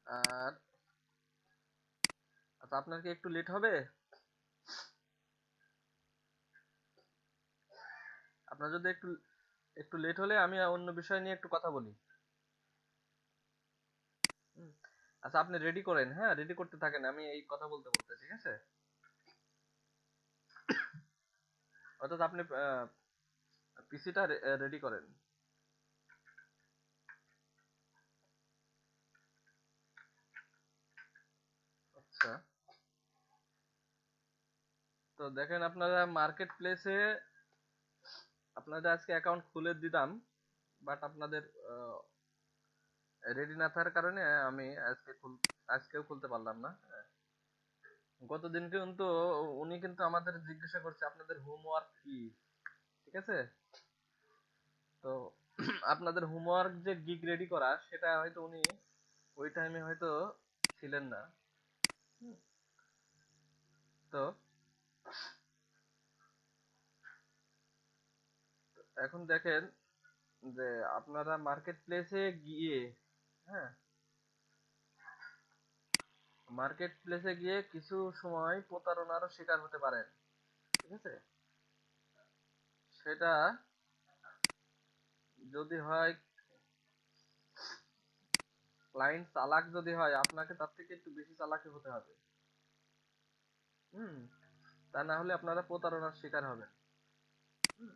আর আচ্ছা, আপনার কি একটু লেট হবে? আপনার যদি একটু একটু লেট হলে আমি অন্য বিষয় নিয়ে একটু কথা বলি। হুম। আচ্ছা, আপনি রেডি করেন, হ্যাঁ, রেডি করতে থাকেন, আমি এই কথা বলতে বলতে, ঠিক আছে? অর্থাৎ আপনি পিসিটা রেডি করেন। আচ্ছা, তো দেখেন আপনারা মার্কেট প্লেসে আপনাদের আজকে অ্যাকাউন্ট খুলে দিতাম, বাট আপনাদের রেডি না থাকার কারণে আমি আজকেও খুলতে পারলাম না। গতদিন কিন্তু উনি কিন্তু আমাদের জিজ্ঞাসা করছে আপনাদের হোমওয়ার্ক কি, ঠিক আছে? তো আপনাদের হোমওয়ার্ক যে গিগ রেডি করা, সেটা হয়তো উনি ওই টাইমে হয়তো ছিলেন না। হুম, তো এখন দেখেন যে আপনারা মার্কেট প্লেসে গিয়ে, হ্যাঁ, মার্কেট প্লেসে গিয়ে কিছু সময় প্রতারণারও শিকার হতে পারেন, ঠিক আছে? সেটা যদি হয়, ক্লায়েন্ট চালাক যদি হয়, আপনাকে তার থেকে একটু বেশি চালাকি হতে হবে। হুম, তা না হলে আপনারা প্রতারণার শিকার হবেন। হুম,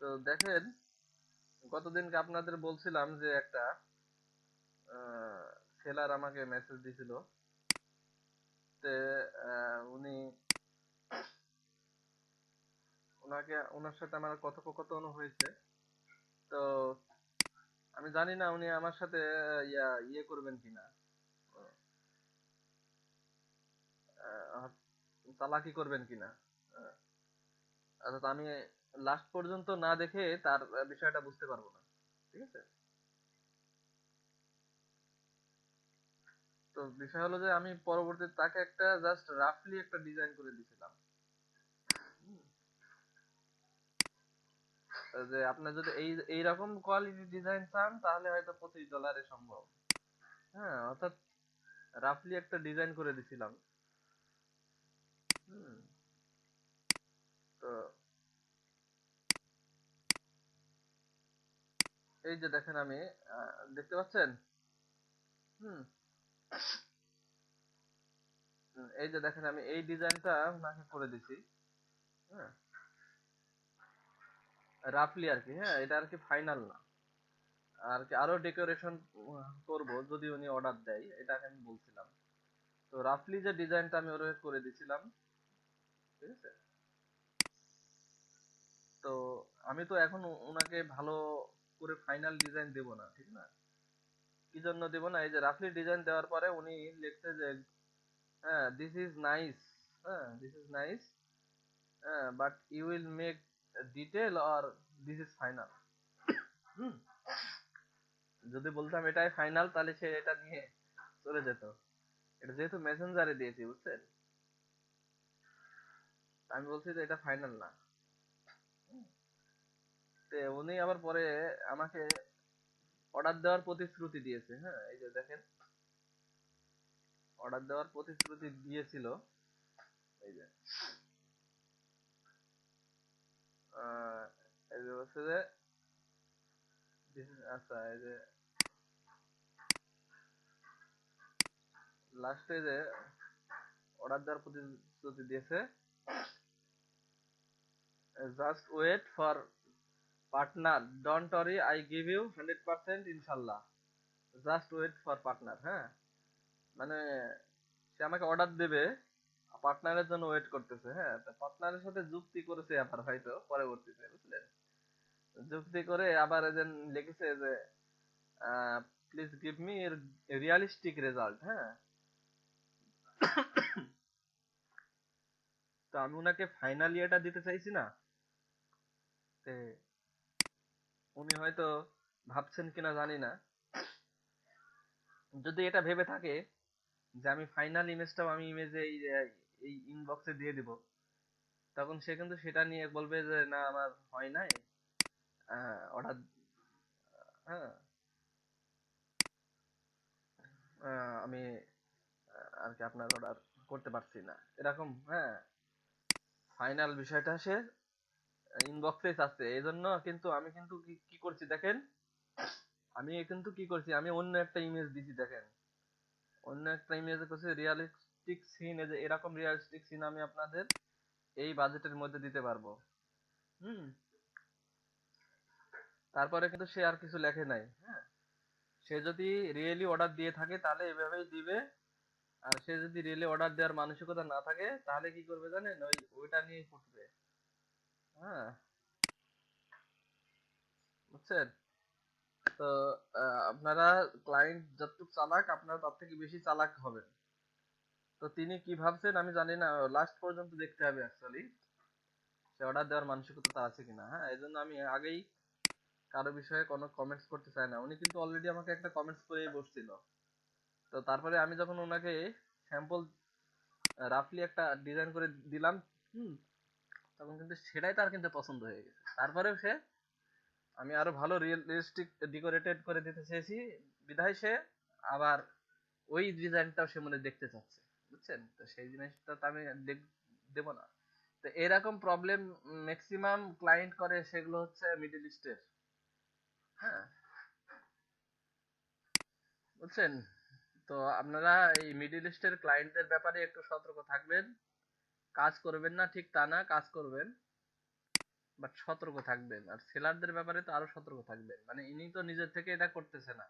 তো দেখেন, গতদিনকে আপনাদের বলছিলাম যে একটা সেলার আমাকে মেসেজ দিছিল, তে উনি, ওনার সাথে আমার কথোপকথন হয়েছে। তো আমি জানি না উনি আমার সাথে ইয়ে করবেন কিনা, আহ, চালাকি করবেন কিনা। আহ, অর্থাৎ আমি লাস্ট পর্যন্ত না দেখে তার বিষয়টা বুঝতে পারবো না, ঠিক আছে? তো বিষয় হলো যে আমি পরবর্তীতে তাকে একটা জাস্ট রাফলি একটা ডিজাইন করে দিয়েছিলাম, যে আপনি যদি এইরকম কোয়ালিটি ডিজাইন চান তাহলে হয়তো $25 সম্ভব। হ্যাঁ, অর্থাৎ রাফলি একটা ডিজাইন করে দিছিলাম। হুম, তো এই যে দেখেন আমি, দেখতে পাচ্ছেন? হুম, এই যে দেখেন আমি এই ডিজাইনটা ওনাকে করে দিছি। হ্যাঁ, রাফলি আর কি, হ্যাঁ, এটা আর কি ফাইনাল না। আর কি আরো ডেকোরেশন করব যদি উনি অর্ডার দেয়, এটাকে আমি বলছিলাম। তো রাফলি যে ডিজাইনটা আমি ওরে করে দিছিলাম, ঠিক আছে? তো আমি তো এখন ওনাকে ভালো করে ফাইনাল ডিজাইন দেব না, ঠিক না? কি জন্য দেব না? এই যে রাফলি ডিজাইন দেওয়ার পরে উনি লিখছে যে, হ্যাঁ, দিস ইজ নাইস, হ্যাঁ, দিস ইজ নাইস, হ্যাঁ, but you will make detail or this is final. হুম, যদি বলতাম এটাই ফাইনাল তাহলে সে এটা নিয়ে চলে যেত। এটা যেহেতু মেসেঞ্জারে দিয়েছি, বুঝছেন, আমি বলছি যে এটা ফাইনাল না। তে উনি আবার পরে আমাকে অর্ডার দেওয়ার প্রতিশ্রুতি দিয়েছে, হ্যাঁ, এই যে দেখেন, অর্ডার দেওয়ার প্রতিশ্রুতি দিয়েছিল। এই যে আহ, এই যে হচ্ছে যে আচ্ছা, এই যে লাস্টে যে অর্ডার দেওয়ার প্রতিশ্রুতি দিয়েছে, just wait for partner, don't worry, I give you 100% ইনশাল্লাহ, জাস্ট ওয়েট ফর পার্টনার। হ্যাঁ, মানে সে আমাকে অর্ডার দেবে, পার্টনারের জন্য ওয়েট করতেছে। হ্যাঁ, পার্টনারের সাথে যুক্তি করেছে আবার হয়তো পরবর্তীতে, বুঝলেন? যুক্তি করে আবার এজন লিখেছে যে please give me realistic result. হ্যাঁ, তো আমি উনাকে ফাইনালি এটা দিতে চাইছি না। তে উনি হয়তো ভাবছেন কিনা জানি না, যদি এটা ভেবে থাকে যে আমি ফাইনাল ইমেজটাও আমি ইমেজে এই ইনবক্সে দিয়ে দিব, তখন সে কিন্তু সেটা নিয়ে বলবে যে না আমার হয় নাই, অর্ডার, হ্যাঁ, আমি আর কি আপনার অর্ডার করতে পারছি না এরকম, হ্যাঁ। ফাইনাল বিষয়টা সে ইনবক্সে চাচ্ছে, এই জন্য কিন্তু আমি কিন্তু কি কি করছি দেখেন, আমি কিন্তু কি করছি, আমি অন্য একটা ইমেজ দিছি দেখেন, অন্য একটা ইমেজে করছি রিয়ালিস্টিক সিন, এই যে এরকম রিয়ালিস্টিক সিন আমি আপনাদের এই বাজেটের মধ্যে দিতে পারবো। হুম। তারপরে কিন্তু সে আর কিছু লেখে নাই, হ্যাঁ। সে যদি রিয়েলি অর্ডার দিয়ে থাকে তাহলে এভাবেই দিবে, আর সে যদি রিয়েলি অর্ডার দেওয়ার মানসিকতা না থাকে তাহলে কি করবে জানেন, ওইটা নিয়েই ফুটবে। হ্যাঁ, বুঝছেন? তো আপনারা ক্লায়েন্ট যতটুকু চালাক আপনারা তার থেকে বেশি চালাক হবেন। তো তিনি কি ভাবছেন আমি জানি না, লাস্ট পর্যন্ত দেখতে হবে অ্যাকচুয়ালি সে অর্ডার দেওয়ার মানসিকতা তার আছে কিনা। হ্যাঁ, এই জন্য আমি আগেই কারো বিষয়ে কোনো কমেন্টস করতে চাই না। উনি কিন্তু অলরেডি আমাকে একটা কমেন্টস করেই বসছিল। তো তারপরে আমি যখন ওনাকে স্যাম্পল রাফলি একটা ডিজাইন করে দিলাম, হুম, তখন কিন্তু সেটাই তার কিন্তু পছন্দ হয়ে গেছে। তারপরেও সে, আমি আরো ভালো রিয়েলিস্টিক ডেকোরেটেড করে দিতে চেয়েছি, বিধায় সে আবার ওই ডিজাইনটাও সে মনে দেখতে চাচ্ছে। বুঝছেন? তো সেই জিনিসটা তো আমি দেব না। তো এরকম প্রবলেম ম্যাক্সিমাম ক্লায়েন্ট করে, সেগুলো হচ্ছে মিডল ইস্টের। হ্যাঁ, বুঝছেন? তো আপনারা এই মিডল ইস্টের ক্লায়েন্টদের ব্যাপারে একটু সতর্ক থাকবেন। কাজ করবেন না ঠিক তা না, কাজ করবেন, বাট সতর্ক থাকবেন। আর সেলারদের ব্যাপারে তো আরো সতর্ক থাকবেন। মানে ইনি তো নিজের থেকে এটা করতেছে না,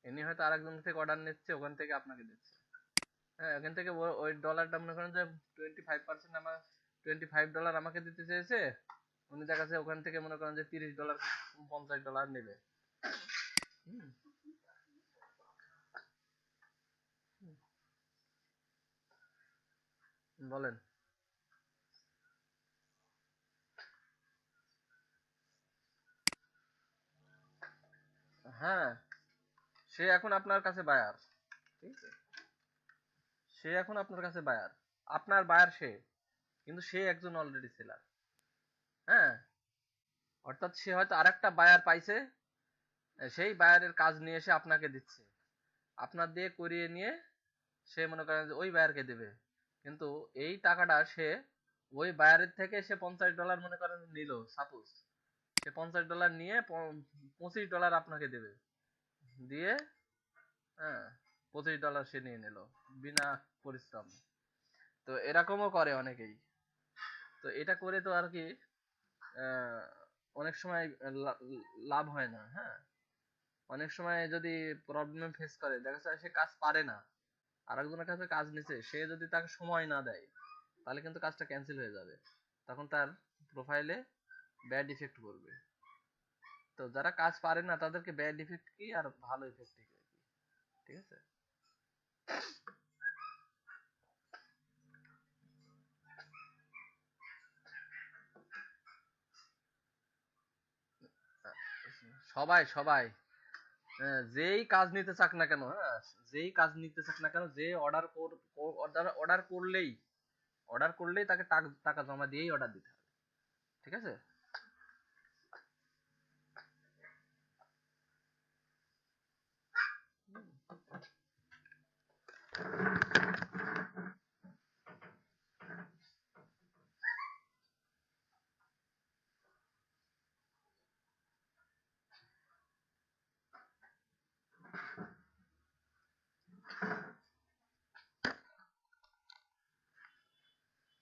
ইনি হয়তো আরেকজন থেকে অর্ডার নিচ্ছে, ওখান থেকে আপনাকে দিচ্ছে। হ্যাঁ, ওখান থেকে ওই ডলারটা মনে করেন যে 25% আমার, $25 আমাকে দিতে চেয়েছে, উনি দেখা যাচ্ছে ওখান থেকে মনে করেন যে $30 $50 নেবে। হুম, বলেন। হ্যাঁ, সে এখন আপনার কাছে বায়ার, ঠিক আছে? সে এখন আপনার কাছে বায়ার, আপনার বায়ার সে, কিন্তু সে একজন অলরেডি সেলার। হ্যাঁ, অর্থাৎ সে হয়তো আরেকটা বায়ার পাইছে, সেই বায়ারের কাজ নিয়ে এসে আপনাকে দিচ্ছে, আপনার দিয়ে করিয়ে নিয়ে সে মনে করেন যে ওই বায়ারকে দেবে। কিন্তু এই টাকাটা সে ওই বায়ারের থেকে সে $50 মনে করেন নিল, সাপোজ সে $50 নিয়ে $25 আপনাকে দেবে, দিয়ে, হ্যাঁ, $25 সে নিয়ে নিল বিনা পরিশ্রম। তো এরকমও করে অনেকেই। তো এটা করে তো আর কি আহ, অনেক সময় লাভ হয় না। হ্যাঁ, অনেক সময় যদি প্রবলেম ফেস করে, দেখা যাচ্ছে সে কাজ পারে না, আরেকজনের কাছে কাজ নিছে, সে যদি তাকে সময় না দেয় তাহলে কিন্তু কাজটা ক্যান্সেল হয়ে যাবে, তখন তার প্রোফাইলে ব্যাড ইফেক্ট পড়বে। তো যারা কাজ পারে না তাদেরকে ব্যাড ইফেক্ট কি আর ভালো ইফেক্ট কি, ঠিক আছে? সবাই সবাই যেই কাজ নিতে চাক না কেন, হ্যাঁ, যেই কাজ নিতে চাক না কেন, যে অর্ডার করলেই, তাকে টাকা জমা দিয়েই অর্ডার দিতে হবে, ঠিক আছে?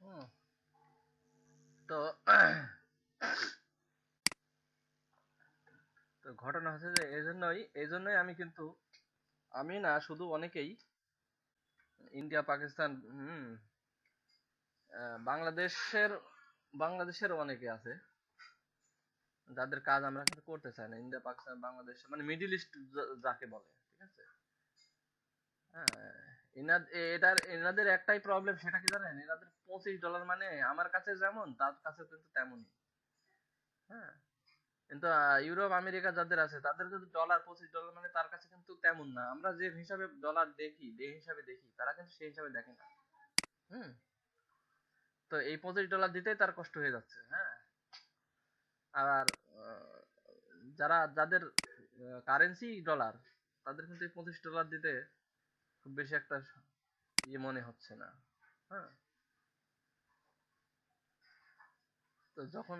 হুম, তো তো ঘটনা হচ্ছে যে এই জন্যই আমি কিন্তু, আমি না শুধু, অনেকেই ইন্ডিয়া পাকিস্তান, বাংলাদেশের, অনেকে আছে যাদের কাজ আমরা কিন্তু করতে চাই না। ইন্ডিয়া পাকিস্তান বাংলাদেশ মানে মিডিল ইস্ট যাকে বলে, ঠিক আছে? হ্যাঁ, এনাদের একটাই প্রবলেম, সেটা কি জানেন, এনাদের $25 মানে আমার কাছে যেমন তার কাছে কিন্তু তেমনই। হ্যাঁ, কিন্তু ইউরোপ আমেরিকা যাদের আছে তাদের কিন্তু $25 মানে তার কাছে কিন্তু তেমন না। আমরা যে হিসাবে ডলার দেখি, যে হিসাবে দেখি, তারা কিন্তু সেই হিসাবে দেখে না। হুম। তো এই $25 দিতেই তার কষ্ট হয়ে যাচ্ছে। হ্যাঁ, আর যাদের কারেন্সি ডলার, তাদের কিন্তু এই $25 দিতে খুব বেশি একটা ইয়ে মনে হচ্ছে না। হ্যাঁ, তো যখন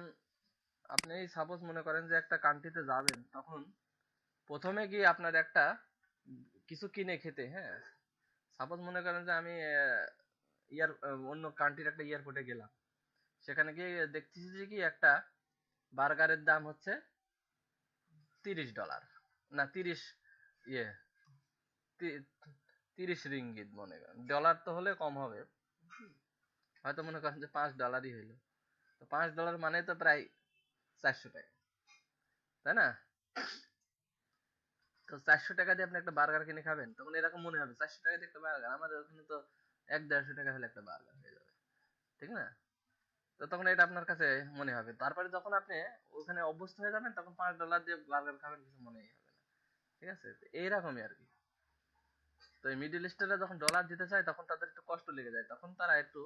আপনি সাপোজ মনে করেন যে একটা কান্ট্রিতে যাবেন, তখন প্রথমে গিয়ে আপনার একটা কিছু কিনে খেতে, হ্যাঁ, সাপোজ মনে করেন যে আমি অন্য কান্ট্রির একটা এয়ারপোর্টে গেলাম, সেখানে গিয়ে দেখতেছি যে কি একটা বার্গারের দাম হচ্ছে $30, না 30, ইয়ে 30 রিঙ্গিত, মনে করেন ডলার তো হলে কম হবে, হয়তো মনে করেন যে $5 হইলো। তো $5 মানে তো প্রায় 400 টাকা, তাই না? তো 400 টাকা দিয়ে আপনি একটা বার্গার কিনে খাবেন, তখন এরকম মনে হবে 400 টাকা দিয়ে একটা বার্গার, আমাদের ওখানে তো 100-150 টাকা হলে একটা বার্গার হয়ে যাবে, ঠিক না? তো তখন এটা আপনার কাছে মনে হবে। তারপরে যখন আপনি ওখানে অভ্যস্ত হয়ে যাবেন, তখন $5 দিয়ে বার্গার খাবেন, কিছু মনেই হবে না। ঠিক আছে, তো এইরকমই আর কি। তো এই মিডিল ইস্টাররা যখন ডলার দিতে চায়, তখন তাদের একটু কষ্ট লেগে যায়, তখন তারা একটু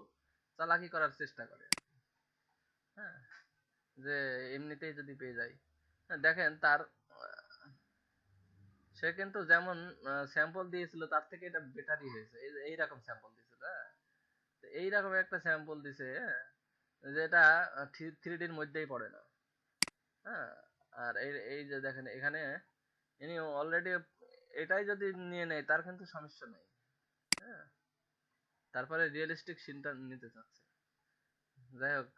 চালাকি করার চেষ্টা করে। হ্যাঁ, যে এমনিতেই যদি পেয়ে যায়। হ্যাঁ, দেখেন তার সে কিন্তু যেমন স্যাম্পল দিয়েছিল, তার থেকে এটা বেটারই হয়েছে, এইরকম স্যাম্পল দিয়েছিল। হ্যাঁ, তো এইরকম একটা স্যাম্পল দিছে, হ্যাঁ, যেটা 3D-র মধ্যেই পড়ে না। হ্যাঁ, আর এই এই যে দেখেন এখানে ইনি অলরেডি এটাই যদি নিয়ে নেয়, তার কিন্তু সমস্যা নেই। হ্যাঁ, তারপরে রিয়েলিস্টিক সিনটা নিতে চাচ্ছে। যাই হোক,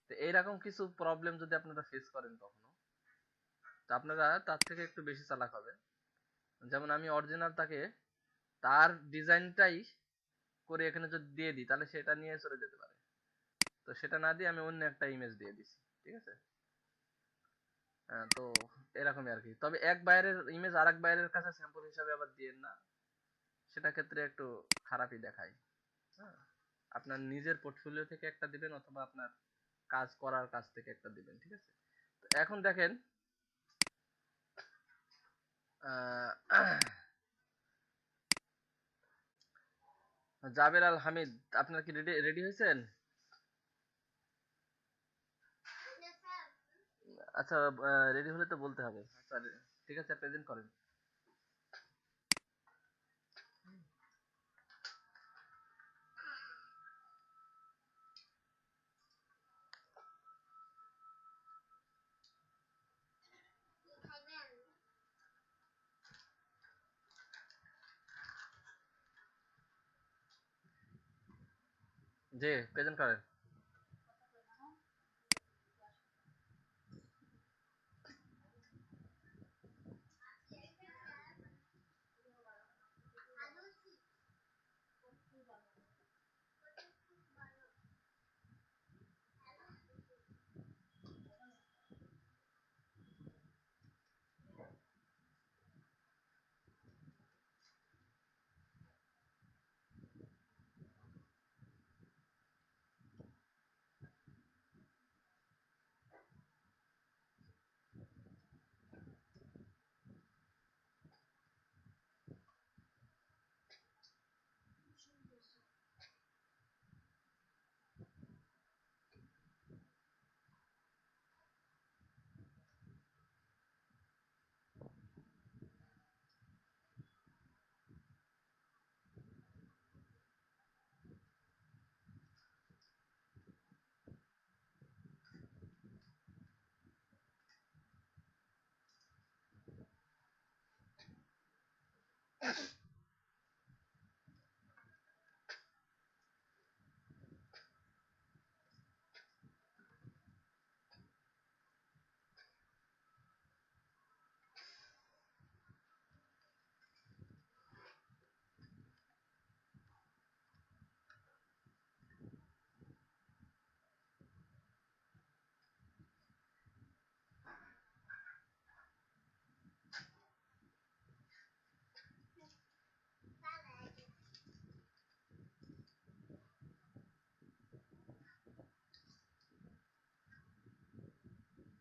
তো এইরকম কিছু প্রবলেম যদি আপনারা ফেস করেন কখনো, তো আপনারা তার থেকে একটু বেশি চালাক হবে। যেমন আমি অরিজিনাল তাকে তার ডিজাইনটাই করে এখানে যদি দিয়ে দিই, তাহলে সেটা নিয়ে চলে যেতে পারে। তো সেটা না দিয়ে আমি অন্য একটা ইমেজ দিয়ে দিছি, ঠিক আছে? তো এরকমই আর কি। তবে এক বাইরের ইমেজ আর এক বাইরের কাছে স্যাম্পল হিসাবে আবার দিয়েন না, সেটা ক্ষেত্রে একটু খারাপই দেখায়। হ্যাঁ, আপনার নিজের পোর্টফোলিও থেকে একটা দিবেন, অথবা আপনার কাজ করার কাছ থেকে একটা দিবেন, ঠিক আছে? তো এখন দেখেন, জাবের আল হামিদ, আপনার কি রেডি রেডি হয়েছেন? আচ্ছা, রেডি হলে তো বলতে হবে। আচ্ছা, ঠিক আছে, প্রেজেন্ট করেন। জি, প্রেজেন্ট করেন।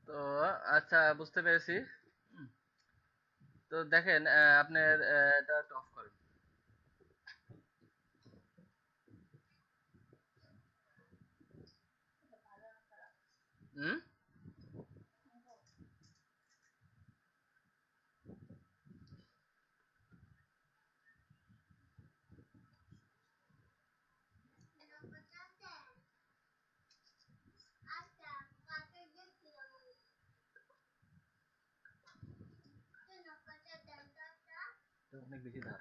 তো আচ্ছা, বুঝতে পেরেছি। হুম, তো দেখেন, আপনার এটা অফ করেন। হুম, অনেক বেশি ধার।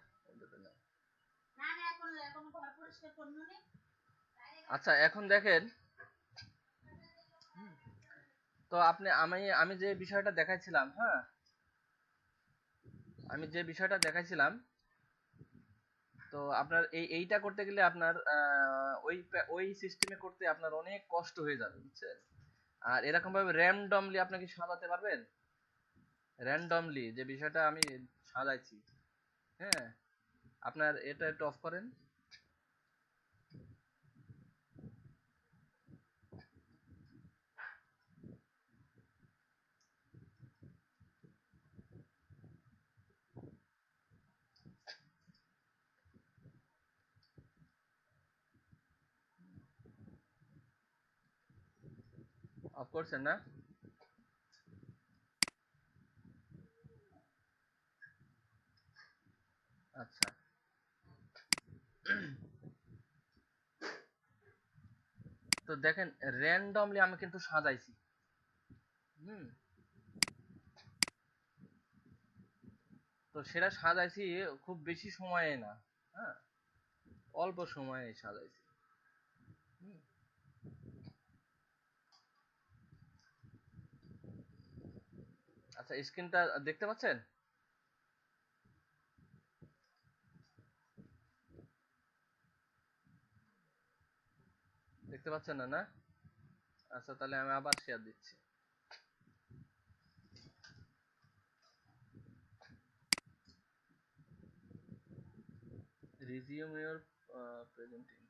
আচ্ছা এখন দেখেন, তো আমি যে বিষয়টা দেখাইছিলাম, হ্যাঁ, আমি যে বিষয়টা দেখাইছিলাম, তো আপনার এইটা করতে গেলে আপনার ওই সিস্টেমে করতে আপনার অনেক কষ্ট হয়ে যাবে, বুঝছেন? আর এরকম ভাবে র্যান্ডমলি আপনি কি সাজাতে পারবেন? র্যান্ডমলি যে বিষয়টা আমি সাজাইছি, হ্যাঁ, আপনার এটা একটু অফ করেন। অফ করছেন না? আচ্ছা, তো দেখেন র্যান্ডমলি আমি কিন্তু সাজাইছি। হুম, তো সেটা সাজাইছি খুব বেশি সময়ে না, হ্যাঁ, অল্প সময়ে সাজাইছি। হুম, আচ্ছা স্ক্রিনটা দেখতে পাচ্ছেন? দেখতে পাচ্ছেন না, না? আচ্ছা তাহলে আমি আবার শেয়ার দিচ্ছি। Resume your presenting.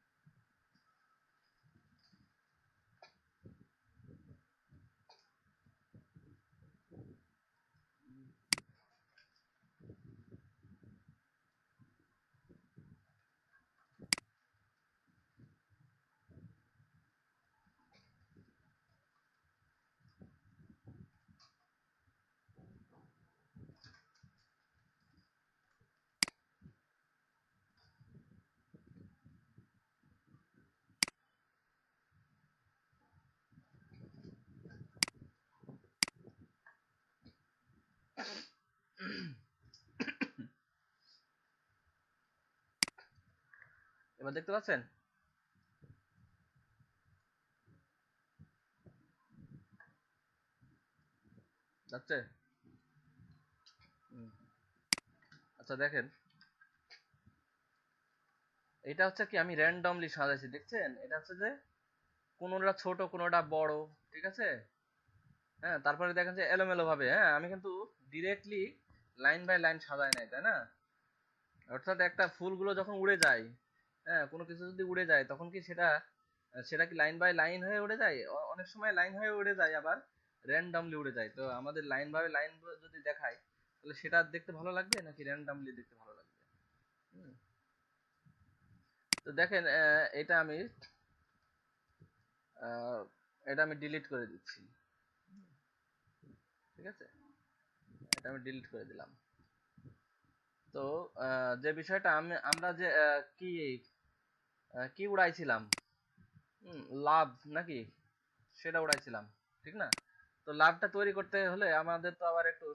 এবার দেখতে পাচ্ছেন? যাচ্ছে? হুম। আচ্ছা দেখেন, এটা হচ্ছে কি আমি র্যান্ডমলি সাজাইছি, দেখছেন? এটা হচ্ছে যে কোনোটা ছোট কোনোটা বড়, ঠিক আছে? হ্যাঁ, তারপরে দেখেন যে এলোমেলো ভাবে, হ্যাঁ, আমি কিন্তু ডিরেক্টলি লাইন বাই লাইন সাজাই নাই, তাই না? অর্থাৎ একটা ফুলগুলো যখন উড়ে যায়, হ্যাঁ, কোনো কিছু যদি উড়ে যায় তখন কি সেটা কি লাইন বাই লাইন হয়ে উড়ে যায়? অনেক সময় লাইন হয়ে উড়ে যায়, আবার র্যান্ডমলি উড়ে যায়। তো আমাদের লাইন বাই লাইন যদি দেখাই, তাহলে সেটা দেখতে ভালো লাগবে নাকি র্যান্ডমলি দেখতে ভালো লাগবে? হুম। তো দেখেন আহ, এটা আমি ডিলিট করে দিচ্ছি, ঠিক আছে? এটা আমি ডিলিট করে দিলাম। তো যে বিষয়টা আমরা যে কি উড়াইছিলাম, লাভ নাকি, সেটা উড়াইছিলাম, ঠিক না? তো লাভটা তৈরি করতে হলে আমাদের তো আবার একটু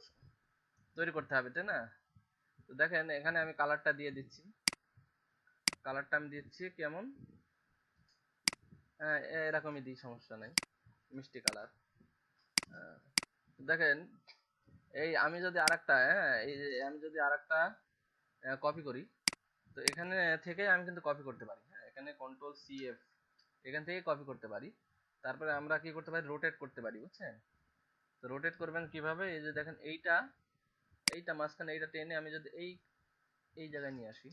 তৈরি করতে হবে, তাই না? তো দেখেন এখানে আমি কালারটা দিয়ে দিচ্ছি। কালারটা আমি দিচ্ছি কেমন, এরকমই দিই, সমস্যা নাই, মিষ্টি কালার। দেখেন এই আমি যদি আরেকটা, হ্যাঁ, এই যে আমি যদি আরেকটা কপি করি, তো এখানে থেকে আমি কিন্তু কপি করতে পারি, হ্যাঁ, এখানে কন্ট্রোল সি এফ, এখান থেকে কপি করতে পারি। তারপরে আমরা কি করতে পারি, রোটেট করতে পারি, বুঝছেন? তো রোটেট করবেন কিভাবে, এই যে দেখেন এইটা, এইটা মাঝখানে এইটা টেনে আমি যদি এই এই জায়গায় নিয়ে আসি,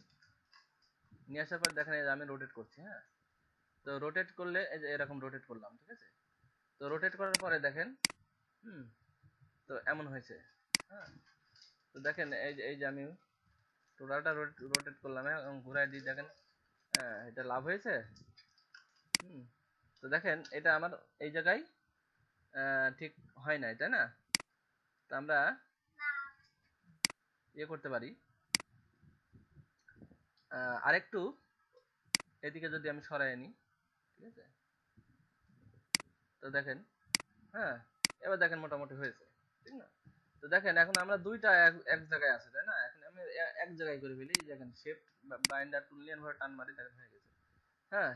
নিয়ে আসার পর দেখেন এই যে আমি রোটেট করছি, হ্যাঁ। তো রোটেট করলে এই যে এরকম রোটেট করলাম, ঠিক আছে? তো রোটেট করার পরে দেখেন, হুম, তো এমন হয়েছে, হ্যাঁ। তো দেখেন এই যে আমি টোটালটা রোটেট করলাম, হ্যাঁ, এবং ঘুরাই দিই, দেখেন, হ্যাঁ, এটা লাভ হয়েছে। হুম। তো দেখেন এটা আমার এই জায়গায় ঠিক হয় নাই, তাই না? তো আমরা ইয়ে করতে পারি, আরেকটু এদিকে যদি আমি সরাই নিই, ঠিক আছে? তো দেখেন, হ্যাঁ, এবার দেখেন মোটামুটি হয়েছে, ঠিক না? তো দেখেন এখন আমরা দুইটা এক এক জায়গায় আছে, তাই না? এখন আমি এক জায়গায় করে ফেলি, দেখেন শিফট বাইন্ডার টুল নিয়ে ভাবে টান মারি, দেখেন হয়ে গেছে। হ্যাঁ,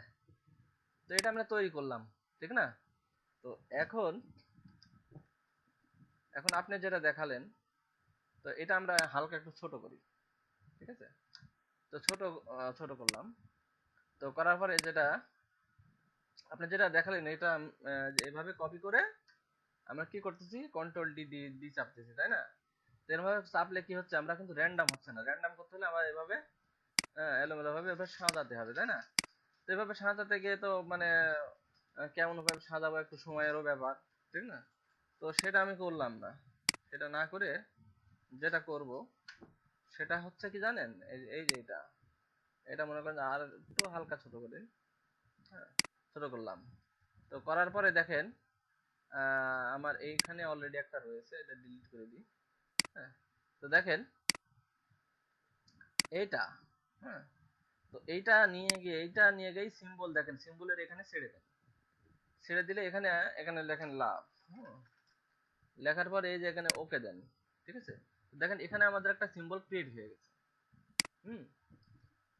তো এটা আমরা তৈরি করলাম, ঠিক না? তো এখন এখন আপনি যেটা দেখালেন, তো এটা আমরা হালকা একটু ছোট করি, ঠিক আছে? তো ছোট করলাম। তো করার পরে যেটা আপনি যেটা দেখালেন, এটা এভাবে কপি করে আমরা কি করতেছি, কন্ট্রোল ডি ডি ডি চাপতেছি, তাই না? তো এভাবে চাপলে কি হচ্ছে, আমরা কিন্তু র্যান্ডম হচ্ছে না। র্যান্ডম করতে হলে আবার এভাবে এলোমেলো ভাবে এভাবে সাজাতে হবে, তাই না? তো এভাবে সাজাতে গিয়ে তো মানে কেমন ভাবে সাজাবো, একটু সময়েরও ব্যাপার, ঠিক না? তো সেটা আমি করলাম না। সেটা না করে যেটা করব সেটা হচ্ছে কি জানেন, এই যে এটা এটা মনে করেন আর একটু হালকা ছোট করে, হ্যাঁ, ছোট করলাম। তো করার পরে দেখেন আমার এইখানে অলরেডি একটা রয়েছে, এটা ডিলিট করে দিই। হ্যাঁ, তো দেখেন এইটা, হ্যাঁ, তো এইটা নিয়ে গিয়ে সিম্বল, দেখেন সিম্বলের এখানে ছেড়ে দেন। ছেড়ে দিলে এখানে এখানে লেখেন লাভ। লেখার পর এই যে এখানে ওকে দেন, ঠিক আছে? দেখেন এখানে আমাদের একটা সিম্বল ক্রিয়েট হয়ে গেছে। হুম,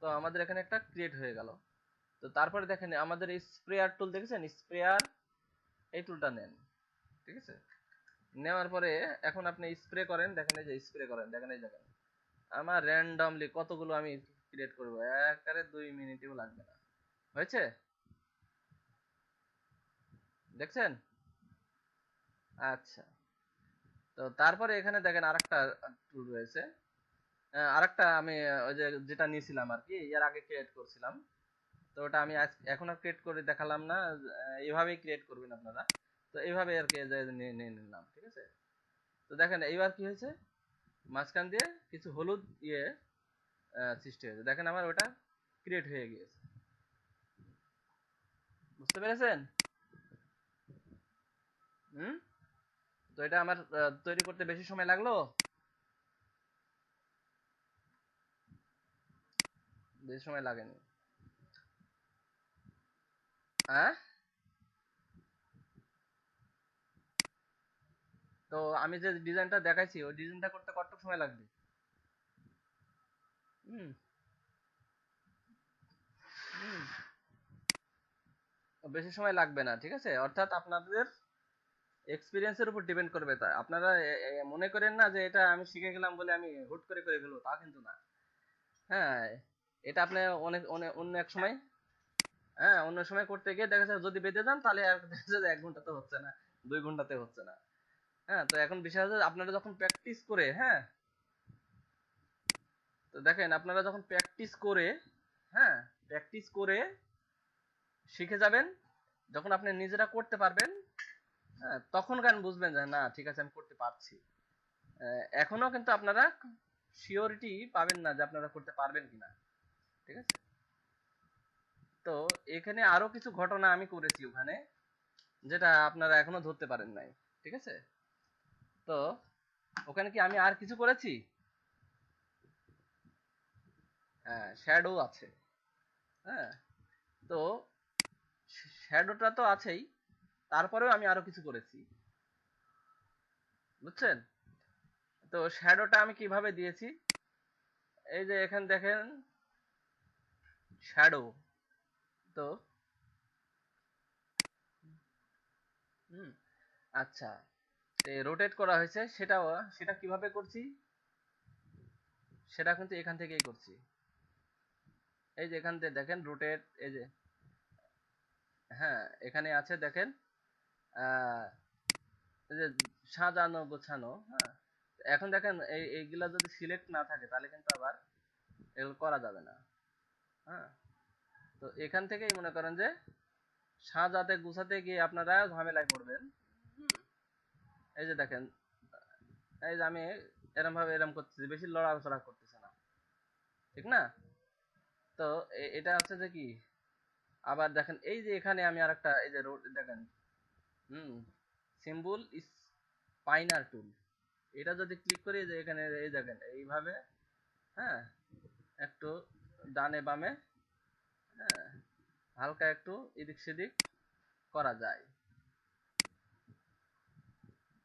তো আমাদের এখানে একটা ক্রিয়েট হয়ে গেল। তো তারপরে দেখেন আমাদের এই স্প্রেয়ার টুল দেখেছেন, স্প্রেয়ার এই টুলটা নেন, ঠিক আছে? নেওয়ার পরে এখন আপনি স্প্রে করেন, দেখেন এই যে স্প্রে করেন, দেখেন এই দেখেন আমার র্যান্ডমলি কতগুলো আমি ক্রিয়েট করবো, একেবারে 2 মিনিটও লাগবে না। হয়েছে? দেখছেন? আচ্ছা, তো তারপরে এখানে দেখেন আরেকটা টুল রয়েছে। আরেকটা আমি ওই যে যেটা নিয়েছিলাম আর কি, এর আগে ক্রিয়েট করছিলাম। তো ওটা আমি এখন আর ক্রিয়েট করে দেখালাম না, এইভাবেই ক্রিয়েট করবেন আপনারা। তো এইভাবে আর কি নিয়ে নিলাম, ঠিক আছে? তো দেখেন এইবার কি হয়েছে, মাঝখান দিয়ে কিছু হলুদ সৃষ্টি হয়েছে, দেখেন আমার ওটা ক্রিয়েট হয়ে গিয়েছে। বুঝতে পেরেছেন? হুম, তো এটা আমার তৈরি করতে বেশি সময় লাগলো? বেশি সময় লাগেনি। হ্যাঁ, তো আমি যে ডিজাইনটা দেখাইছি ওই ডিজাইনটা করতে কতটুকু সময় লাগবে? হুম, হুম, বেশি সময় লাগবে না, ঠিক আছে? অর্থাৎ আপনাদের এক্সপিরিয়েন্সের উপর ডিপেন্ড করবে। তা আপনারা মনে করেন না যে এটা আমি শিখে গেলাম বলে আমি হুট করে করে ফেলবো, তা কিন্তু না। হ্যাঁ, এটা আপনি অনেক অনেক অন্য এক সময়, হ্যাঁ, অন্য সময় করতে গিয়ে দেখা যাচ্ছে যদি বেঁধে যান তাহলে আর দেখা যাচ্ছে 1 ঘন্টাতে হচ্ছে না, 2 ঘন্টাতে হচ্ছে না। হ্যাঁ, তো এখন বিষয় হচ্ছে আপনারা যখন প্র্যাকটিস করে, হ্যাঁ, তো দেখেন আপনারা যখন প্র্যাকটিস করে, হ্যাঁ, প্র্যাকটিস করে শিখে যাবেন, যখন আপনি নিজেরা করতে পারবেন, হ্যাঁ, তখন গান বুঝবেন যে না ঠিক আছে আমি করতে পারছি। এখনো কিন্তু আপনারা শিওরিটি পাবেন না যে আপনারা করতে পারবেন কিনা, ঠিক আছে? তো এখানে আরো কিছু ঘটনা আমি করেছি ওখানে, যেটা আপনারা এখনো ধরতে পারেন নাই, ঠিক আছে? তো ওখানে কি আমি আর কিছু করেছি? হ্যাঁ, শ্যাডো আছে। হ্যাঁ, তো শ্যাডোটা তো আছেই, তারপরেও আমি আরো কিছু করেছি, বুঝছেন? তো শ্যাডোটা আমি কিভাবে দিয়েছি, এই যে এখানে দেখেন শ্যাডো। তো হুম, আচ্ছা, রোটেট করা হয়েছে, সেটা কিভাবে করছি, সেটা কিন্তু এখান থেকেই করছি। এই যে এখান থেকে দেখেন রোটেট, এই যে, হ্যাঁ, এখানে আছে দেখেন আহ এই যে সাজানো গোছানো, হ্যাঁ, এখন দেখেন এইগুলা যদি সিলেক্ট না থাকে তাহলে কিন্তু আবার এগুলো করা যাবে না। হ্যাঁ, তো এখান থেকেই মনে করেন যে সাজাতে গুছাতে গিয়ে আপনারা ঝামেলায় পড়বেন। হুম, এই যে দেখেন, এই যে আমি এরম ভাবে এরম করতেছি, বেশি লড়াচড়া করতেছে না, ঠিক না? তো এটা হচ্ছে যে কি, আবার দেখেন এই যে এখানে আমি আরেকটা এই যে রোড দেখেন, হুম, সিম্বল স্পাইনার টুল, এটা যদি ক্লিক করি, যে এখানে এই দেখেন এইভাবে, হ্যাঁ, একটু ডানে বামে, হ্যাঁ, হালকা একটু এদিক সেদিক করা যায়।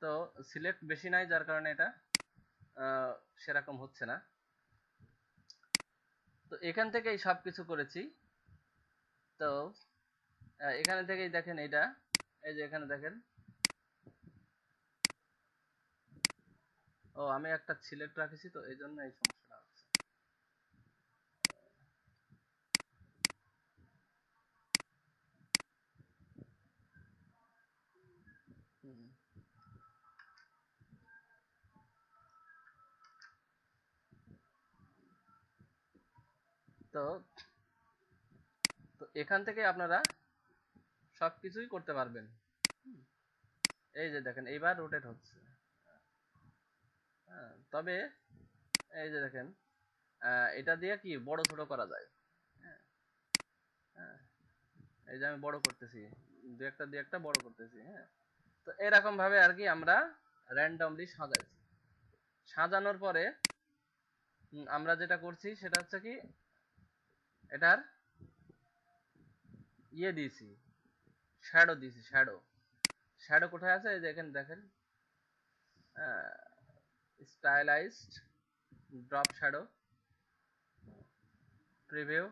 তো সিলেক্ট বেশি নাই যার কারণে এটা সেরকম হচ্ছে না। তো এখান থেকেই সবকিছু করেছি। তো এখানে থেকেই দেখেন এটা, এই যে এখানে দেখেন, ও আমি একটা সিলেক্ট রাখেছি তো এই জন্য এই সমস্যাটা হচ্ছে। হুম। তো তো এখান থেকে আপনারা সবকিছুই করতে পারবেন। এই যে দেখেন এইবার রোটেট হচ্ছে। হ্যাঁ, তবে এই যে দেখেন এটা দিয়ে কি বড় ছোট করা যায়। হ্যাঁ, হ্যাঁ, এই যে আমি বড় করতেছি, দু একটা বড় করতেছি। হ্যাঁ, তো এরকম ভাবে আর কি আমরা র্যান্ডমলি সাজাইছি। সাজানোর পরে আমরা যেটা করছি সেটা হচ্ছে কি, এটার ইয়ে দিয়েছি, শ্যাডো দিয়েছি। শ্যাডো, শ্যাডো কোথায় আছে, এই যে এখানে দেখেন, স্টাইলাইজড, ড্রপ শ্যাডো, প্রিভিউ,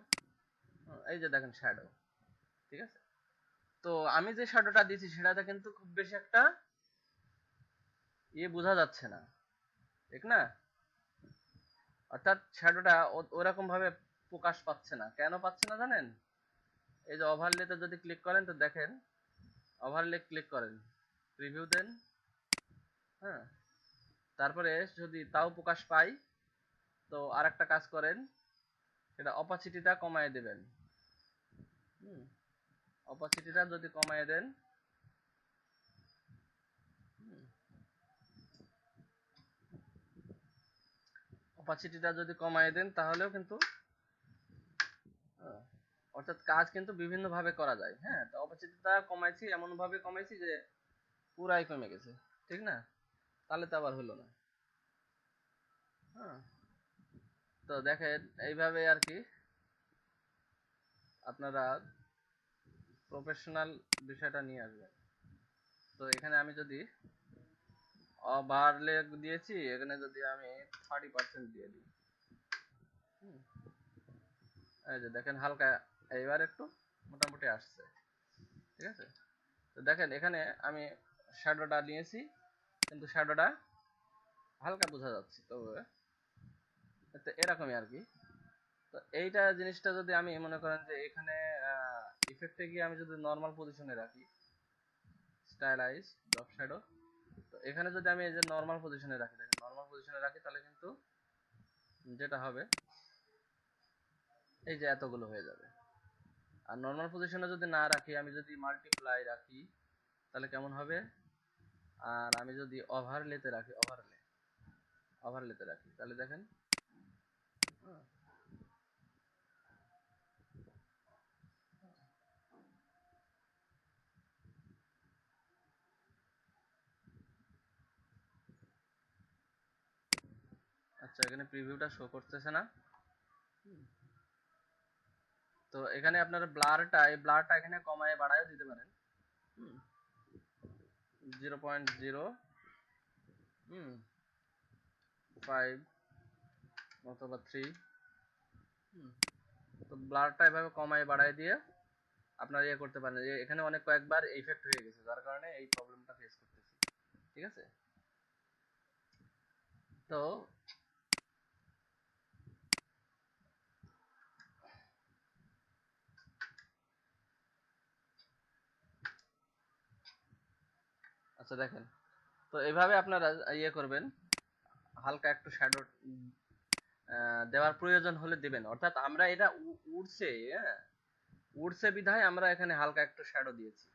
এই যে দেখেন শ্যাডো। ঠিক আছে, তো আমি যে শ্যাডোটা দিয়েছি সেটাতে কিন্তু খুব বেশি একটা ইয়ে বোঝা যাচ্ছে না, ঠিক না? অর্থাৎ শ্যাডোটা ওরকম ভাবে প্রকাশ পাচ্ছে না। কেন পাচ্ছে না জানেন? এই যে ওভারলেতে যদি ক্লিক করেন তো দেখেন, ওভারলে ক্লিক করেন, প্রিভিউ দেন, হ্যাঁ, তারপরে যদি তাও প্রকাশ পাই তো আর একটা কাজ করেন, সেটা অপাসিটিটা কমায় দেবেন। অপাসিটিটা যদি কমায় দেন, অপাসিটিটা যদি কমায় দেন তাহলেও কিন্তু অর্থাৎ কাজ কিন্তু বিভিন্ন ভাবে করা যায়। হ্যাঁ, তো অপাসিটিটা কমাইছি, এমন ভাবে কমাইছি যে পুরাই কমে গেছে, ঠিক না? তাহলে তো আবার হলো না। হ্যাঁ, তো দেখেন এইভাবে আর কি আপনারা প্রফেশনাল বিষয়টা নিয়ে আসবেন। তো এখানে আমি যদি ওভারলে দিয়েছি, এখানে যদি আমি 30% দিয়ে দিই, এই যে দেখেন হালকা এইবার একটু মোটামুটি আসছে। ঠিক আছে, তো দেখেন এখানে আমি শ্যাডোটা নিয়েছি, কিন্তু শ্যাডোটা হালকা বোঝা যাচ্ছে। তো এরকমই আর কি। তো এইটা জিনিসটা যদি আমি মনে করেন যে এখানে ইফেক্টে গিয়ে আমি যদি নর্মাল পজিশনে রাখি, স্টাইলাইজ ড্রপ শ্যাডো, তো এখানে যদি আমি এই যে নর্মাল পজিশনে রাখি, দেখেন নর্মাল পজিশনে রাখি, তাহলে কিন্তু যেটা হবে এই যে এতগুলো হয়ে যাবে। আর নর্মাল পজিশনে যদি না রাখি, আমি যদি মাল্টিপ্লাই রাখি তাহলে কেমন হবে? আর আমি যদি ওভারলেতে রাখি, ওভারলেতে রাখি তাহলে দেখেন, আচ্ছা এখানে প্রিভিউটা শো করতেছে না। তো এখানে আপনার ব্লারটা, এই ব্লারটা এখানে কমায় বাড়ায় দিতে পারেন। 0.05 অথবা 3। তো ব্লারটা এভাবে কমায় বাড়ায় দিয়ে আপনারা ইয়ে করতে পারেন। এখানে অনেক কয়েকবার ইফেক্ট হয়ে গেছে, যার কারণে এই প্রবলেমটা ফেস করতেছি। ঠিক আছে, তো আচ্ছা দেখেন, তো এইভাবে আপনারা ইয়ে করবেন, হালকা একটু শ্যাডো দেওয়ার প্রয়োজন হলে দিবেন। অর্থাৎ আমরা এটা উড়ছে, হ্যাঁ, উড়ছে বিধায় আমরা এখানে হালকা একটু শ্যাডো দিয়েছি।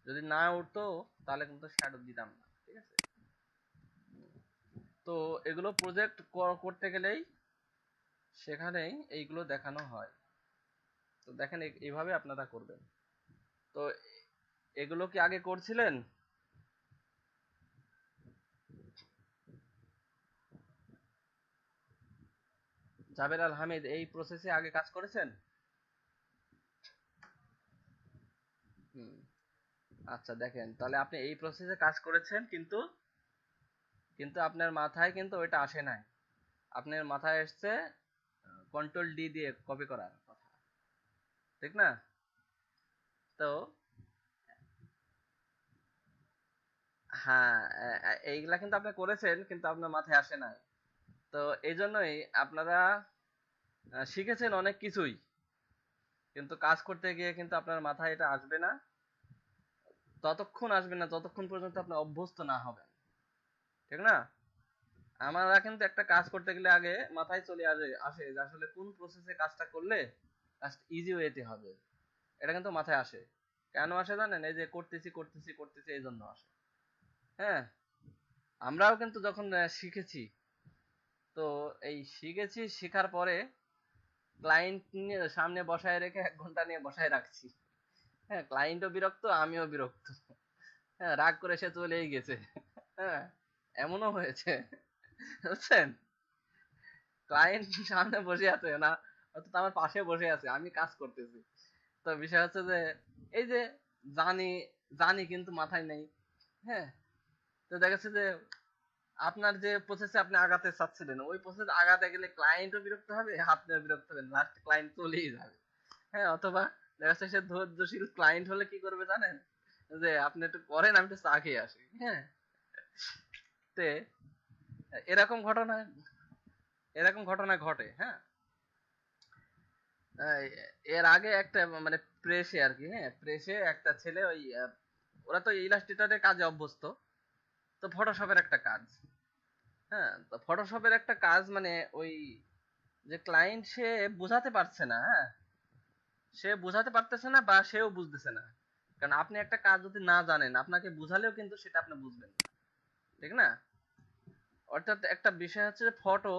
যদি না উঠতো তাহলে কিন্তু শ্যাডো দিতাম না। ঠিক আছে, তো এগুলো প্রজেক্ট করতে গেলেই সেখানেই এইগুলো দেখানো হয়। তো দেখেন এইভাবে আপনারা করবেন। তো এগুলো কি আগে করছিলেন? জাবের আল হামিদ এই প্রসেসে আগে কাজ করেছেন? হুম, আচ্ছা দেখেন, তাহলে আপনি এই প্রসেসে কাজ করেছেন, কিন্তু কিন্তু আপনার মাথায় কিন্তু ওইটা আসে নাই। আপনার মাথায় এসছে কন্ট্রোল ডি দিয়ে কপি করার কথা, ঠিক না? তো হ্যাঁ, এইগুলা কিন্তু আপনি করেছেন কিন্তু আপনার মাথায় আসে নাই। তো এই জন্যই আপনারা শিখেছেন অনেক কিছুই, কিন্তু কাজ করতে গিয়ে কিন্তু আপনার মাথায় এটা আসবে না। ততক্ষণ আসবে না যতক্ষণ পর্যন্ত আপনি অভ্যস্ত না হবেন, ঠিক না? আমরা কিন্তু একটা কাজ করতে গেলে আগে মাথায় চলে আসে যে আসলে কোন প্রসেসে কাজটা করলে কাজটা ইজি ওয়েতে হবে। এটা কিন্তু মাথায় আসে। কেন আসে জানেন? এই যে করতেছি করতেছি করতেছি এই জন্য আসে। হ্যাঁ, আমরাও কিন্তু যখন শিখেছি, তো এই শিখেছি, শেখার পরে ক্লায়েন্ট নিয়ে সামনে বসায় রেখে 1 ঘন্টা নিয়ে বসায় রাখছি। হ্যাঁ, ক্লায়েন্টও বিরক্ত, আমিও বিরক্ত। হ্যাঁ, রাগ করে সে চলেই গেছে। হ্যাঁ, এমনও হয়েছে, বুঝছেন? ক্লায়েন্ট সামনে বসে আছে না, অর্থাৎ আমার পাশে বসে আছে, আমি কাজ করতেছি। তো বিষয় হচ্ছে যে এই যে জানি জানি কিন্তু মাথায় নেই। হ্যাঁ, তো দেখা যাচ্ছে যে আপনার যে প্রসেসে আপনি আগাতে চাচ্ছিলেন ওই প্রসেস আগাতে গেলে ক্লায়েন্টও বিরক্ত হবে, আপনিও বিরক্ত হবেন, লাস্ট ক্লায়েন্ট চলেই যাবে। হ্যাঁ, অথবা দেখা যাচ্ছে সে ধৈর্যশীল ক্লায়েন্ট হলে কি করবে জানেন? যে আপনি একটু করেন, আমি একটু চা খেয়ে আসি। হ্যাঁ, তে এরকম ঘটনা এরকম ঘটনা ঘটে। হ্যাঁ, আহ, এর আগে একটা মানে প্রেসে আর কি, হ্যাঁ, প্রেসে একটা ছেলে ওই ওরা তো ইলাস্ট্রেটরের কাজে অভ্যস্ত, তো ফটোশপের একটা কাজ। হ্যাঁ, তো ফটোশপের একটা কাজ মানে ওই যে ক্লায়েন্ট সে বোঝাতে পারছে না, হ্যাঁ, সে বোঝাতে পারতেছে না বা সেও বুঝতেছে না। কারণ আপনি একটা কাজ যদি না জানেন, আপনাকে বুঝালেও কিন্তু সেটা আপনি বুঝবেন না, ঠিক না? অর্থাৎ একটা বিষয় হচ্ছে যে ফটো,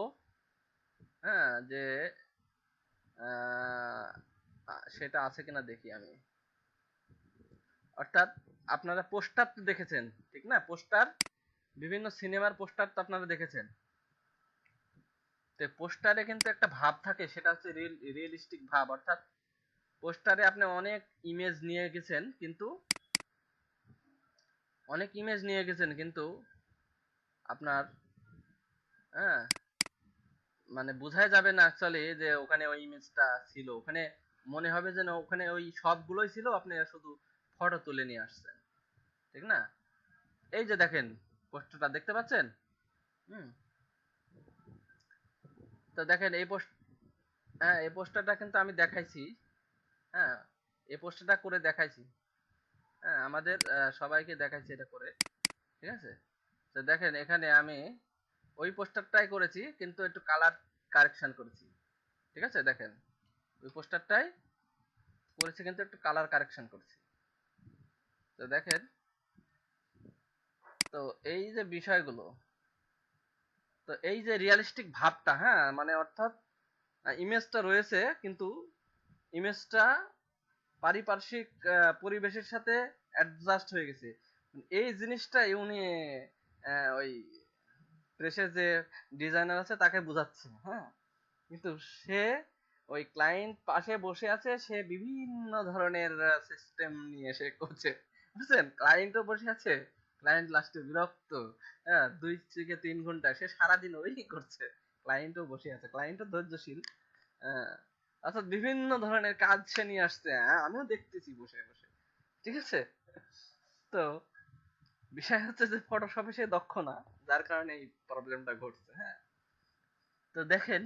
হ্যাঁ, যে আহ, সেটা আছে কিনা দেখি আমি। অর্থাৎ আপনারা পোস্টার তো দেখেছেন, ঠিক না? পোস্টার, বিভিন্ন সিনেমার পোস্টার তো আপনারা দেখেছেন। তো পোস্টারে কিন্তু একটা ভাব থাকে, সেটা হচ্ছে রিয়েলিস্টিক ভাব। অর্থাৎ পোস্টারে আপনি অনেক ইমেজ নিয়ে গেছেন কিন্তু আপনার, হ্যাঁ, মানে বোঝাই যাবে না অ্যাকচুয়ালি যে ওখানে ওই ইমেজটা ছিল। ওখানে মনে হবে যে না, ওখানে ওই সবগুলোই ছিল, আপনি শুধু ফটো তুলে নিয়ে আসছেন, ঠিক না? এই যে দেখেন, পোস্টারটা দেখতে পাচ্ছেন? হুম, তো দেখেন এই পোস্ট, হ্যাঁ, এই পোস্টারটা কিন্তু আমি দেখাইছি। হ্যাঁ, এই পোস্টারটা করে দেখাইছি। হ্যাঁ, আমাদের সবাইকে দেখাইছি এটা করে, ঠিক আছে? তো দেখেন এখানে আমি ওই পোস্টারটাই করেছি কিন্তু একটু কালার কারেকশন করেছি, ঠিক আছে? দেখেন ওই পোস্টারটাই করেছি কিন্তু একটু কালার কারেকশন করেছি। তো দেখেন, তো এই যে বিষয়গুলো, তো এই যে রিয়ালিস্টিক ভাবটা, হ্যাঁ, মানে অর্থাৎ ইমেজটা রয়েছে কিন্তু ইমেজটা পারিপার্শ্বিক পরিবেশের সাথে অ্যাডজাস্ট হয়ে গেছে। এই জিনিসটাই উনি ওই প্রেসের যে ডিজাইনার আছে তাকে বোঝাচ্ছে। হ্যাঁ, কিন্তু সে ওই ক্লায়েন্ট পাশে বসে আছে, সে বিভিন্ন ধরনের সিস্টেম নিয়ে সে করছে, বুঝছেন? ক্লায়েন্টও বসে আছে, ক্লায়েন্ট লাস্টে বিরক্ত। হ্যাঁ, 2 থেকে 3 ঘন্টা সে সারাদিন ওই করছে, ক্লায়েন্টও বসে আছে, ক্লায়েন্টও ধৈর্যশীল। অর্থাৎ বিভিন্ন ধরনের কাজ সে নিয়ে আসছে, হ্যাঁ, আমিও দেখতেছি বসে বসে, ঠিক আছে? তো বিষয় হচ্ছে যে ফটোশপে সে দক্ষ না, যার কারণে এই প্রবলেমটা ঘটছে। হ্যাঁ, তো দেখেন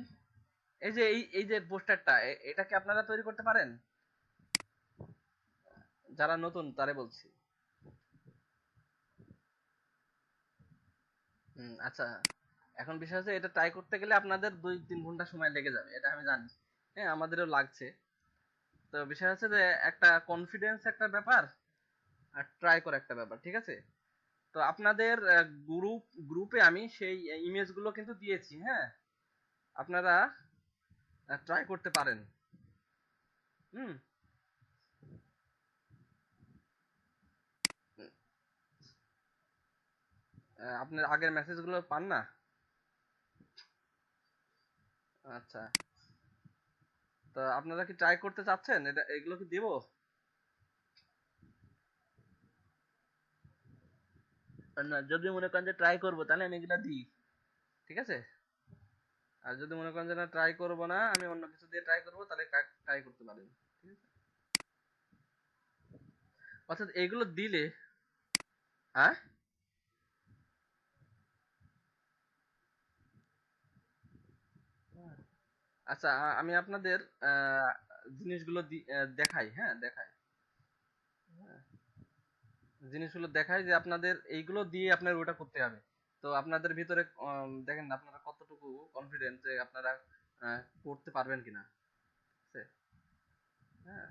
এই যে এই যে পোস্টারটা, এটা কি আপনারা তৈরি করতে পারেন? যারা নতুন তারে বলছি। আচ্ছা, এখন বিষয় হচ্ছে এটা ট্রাই করতে গেলে আপনাদের 2-3 ঘন্টা সময় লেগে যাবে, এটা আমি জানি। হ্যাঁ, আমাদেরও লাগছে। তো বিষয় হচ্ছে যে একটা কনফিডেন্স একটা ব্যাপার, আর ট্রাই করা একটা ব্যাপার, ঠিক আছে? তো আপনাদের গ্রুপে আমি সেই ইমেজ গুলো কিন্তু দিয়েছি। হ্যাঁ, আপনারা ট্রাই করতে পারেন। হুম, আপনার আগের মেসেজ গুলো পান না? আচ্ছা, তো আপনারা কি ট্রাই করতে চাচ্ছেন? এগুলো কি দিব? না, যদি মনে করেন যে ট্রাই করবো তাহলে আমি এগুলা দিই, ঠিক আছে? আর যদি মনে করেন যে না ট্রাই করবো না, আমি অন্য কিছু দিয়ে ট্রাই করবো, তাহলে ট্রাই করতে পারেন। ঠিক আছে, অর্থাৎ এইগুলো দিলে, হ্যাঁ, আচ্ছা, আমি আপনাদের জিনিসগুলো দেখাই, হ্যাঁ দেখাই, জিনিসগুলো দেখাই যে আপনাদের এইগুলো দিয়ে আপনার ওটা করতে হবে। তো আপনাদের ভিতরে দেখেন আপনারা কতটুকু কনফিডেন্ট যে আপনারা করতে পারবেন কিনা। ঠিক আছে? হ্যাঁ,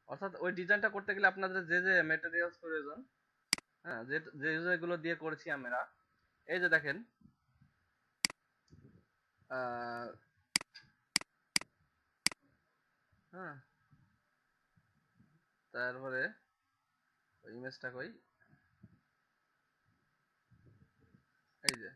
অর্থাৎ ওই ডিজাইনটা করতে গেলে আপনাদের যে যে মেটেরিয়ালস প্রয়োজন, হ্যাঁ, যে যেগুলো দিয়ে করেছি আমরা, এই যে দেখেন, আহ, হ্যাঁ, তারপরে ইমেজটা কই, এই যে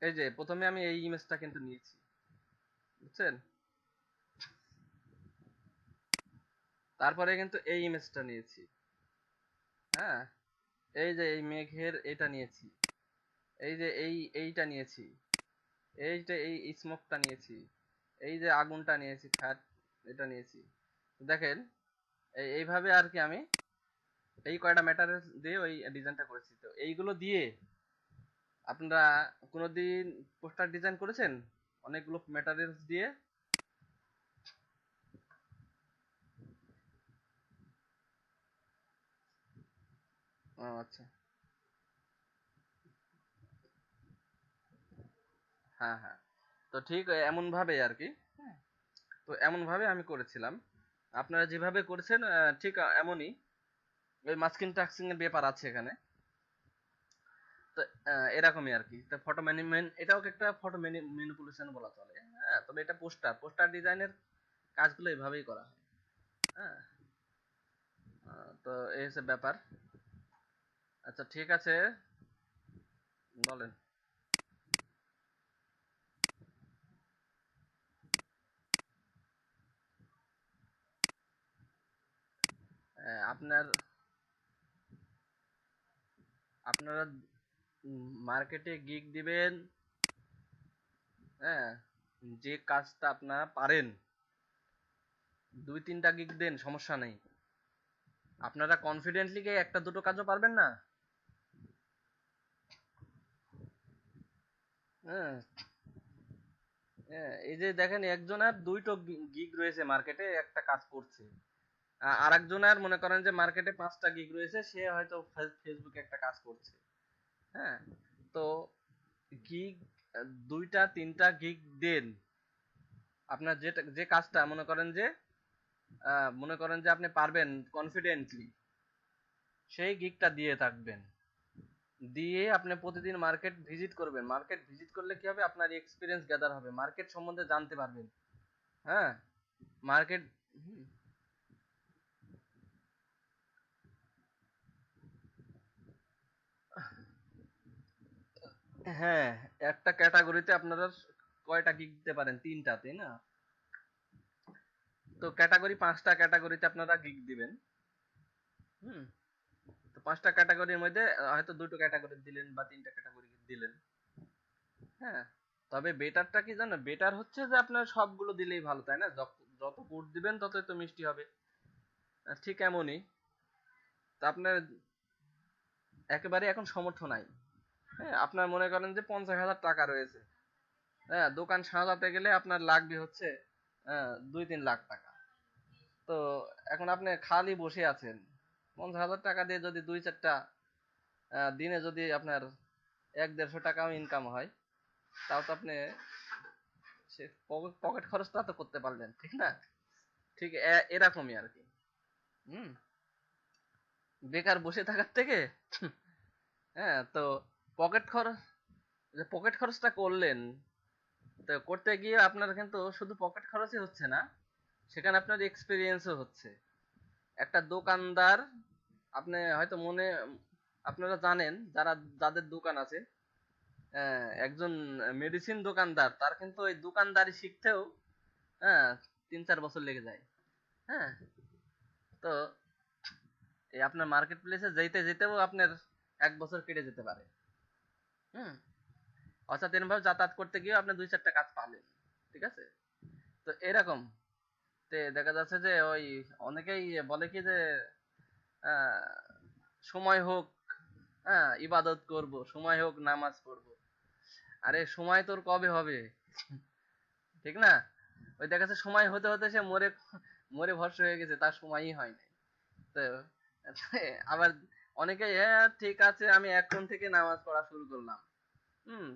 এই যে প্রথমে আমি এই ইমেজটা কিন্তু নিয়েছি, বুঝছেন? তারপরে কিন্তু এই ইমেজটা নিয়েছি, হ্যাঁ, এই যে এই মেঘের এটা নিয়েছি, এই যে এইটা নিয়েছি, এই যে এই স্মোকটা নিয়েছি, এই যে আগুনটা নিয়েছি, ফ্যাট এটা নিয়েছি। দেখেন এইভাবে আর কি আমি এই কয়টা ম্যাটারিয়ালস দিয়ে ওই ডিজাইনটা করেছি। তো এইগুলো দিয়ে আপনারা কোনোদিন পোস্টার ডিজাইন করেছেন অনেকগুলো ম্যাটারিয়ালস দিয়ে? ও আচ্ছা, হ্যাঁ হ্যাঁ, তো ঠিক এমন ভাবে আর কি, তো এমন ভাবে আমি করেছিলাম। আপনারা যেভাবে করেছেন ঠিক এমনই, ওই মাস্কিং টাস্কিং এর ব্যাপার আছে এখানে। তো এরকমই আর কি। তো ফটো এটাও একটা ফটো ম্যানিপুলেশন বলা চলে। হ্যাঁ, তবে এটা পোস্টার ডিজাইনের কাজগুলো এভাবেই করা হয়। হ্যাঁ, তো এই হচ্ছে ব্যাপার। আচ্ছা ঠিক আছে, বলেন। আপনার আপনারা মার্কেটে গিগ দিবেন, হ্যাঁ, যে কাজটা আপনারা পারেন, 2-3টা গিগ দেন, সমস্যা নেই। আপনারা কনফিডেন্টলি কি একটা দুটো কাজও পারবেন না? হ্যাঁ, হ্যাঁ, এই যে দেখেন একজনের 2টো গিগ রয়েছে মার্কেটে, একটা কাজ করছে। আর একজনের মনে করেন যে মার্কেটে 5টা গিগ রয়েছে, সে হয়তো ফেসবুকে একটা কাজ করছে। হ্যাঁ, তো গিগ 2টা 3টা গিগ দেন। আপনার যেটা যে কাজটা মনে করেন যে আপনি পারবেন কনফিডেন্টলি, সেই গিগটা দিয়ে থাকবেন। দিয়ে আপনি প্রতিদিন মার্কেট ভিজিট করবেন। মার্কেট ভিজিট করলে কি হবে, আপনার এক্সপিরিয়েন্স গ্যাদার হবে, মার্কেট সম্বন্ধে জানতে পারবেন। হ্যাঁ, মার্কেট, হ্যাঁ, একটা ক্যাটাগরিতে আপনারা কয়টা গিগ দিতে পারেন? 3টা, তাই না? তো 5টা ক্যাটাগরিতে আপনারা গিগ দিবেন। হুম, তো 5টা ক্যাটাগরির মধ্যে হয়তো 2টো ক্যাটাগরি দিলেন বা 3টা ক্যাটাগরি দিলেন। হ্যাঁ, তবে বেটারটা কি জানো, বেটার হচ্ছে যে আপনার সবগুলো দিলেই ভালো, তাই না? যত গুড় দিবেন ততই তো মিষ্টি হবে। ঠিক এমনই, তা আপনার একেবারে এখন সামর্থ্য নাই। হ্যাঁ, আপনার মনে করেন যে 50,000 টাকা রয়েছে, হ্যাঁ, দোকান সাজাতে গেলে আপনার লাগবে হচ্ছে 2-3 লাখ টাকা। তো এখন আপনি খালি বসে আছেন, 50,000 টাকা দিয়ে যদি 2-4টা দিনে যদি আপনার 100-150 টাকাও ইনকাম হয়, তাও তো আপনি সে পকেট খরচটা তো করতে পারলেন, ঠিক না? ঠিক এরকমই আর কি। হুম, বেকার বসে থাকার থেকে, হ্যাঁ, তো পকেট খরচ, যে পকেট খরচটা করলেন, তো করতে গিয়ে আপনার কিন্তু শুধু পকেট খরচই হচ্ছে না, সেখানে আপনার এক্সপিরিয়েন্সও হচ্ছে। একটা দোকানদার, আপনি হয়তো আপনারা জানেন যারা, যাদের দোকান আছে, একজন মেডিসিন দোকানদার, তার কিন্তু ওই দোকানদারি শিখতেও, হ্যাঁ, 3-4 বছর লেগে যায়। হ্যাঁ, তো এই আপনার মার্কেট প্লেসে যেতে যেতেও আপনার 1 বছর কেটে যেতে পারে। হুম। অর্থাৎ এরকম ভাবে যাতায়াত করতে গিয়ে আপনি 2-4টা কাজ পাবেন। ঠিক আছে? তো এরকম দেখা যাচ্ছে যে ওই অনেকেই বলে কি যে আহ, সময় হোক, হ্যাঁ ইবাদত করব, সময় হোক নামাজ পড়বো। আরে সময় তোর কবে হবে? ঠিক না? ওই দেখা যাচ্ছে সময় হতে হতে সে মরে মরে ভস্ম হয়ে গেছে, তার সময়ই হয় নাই। তো আবার অনেকে হ্যাঁ ঠিক আছে আমি এখন থেকে নামাজ পড়া শুরু করলাম। হুম।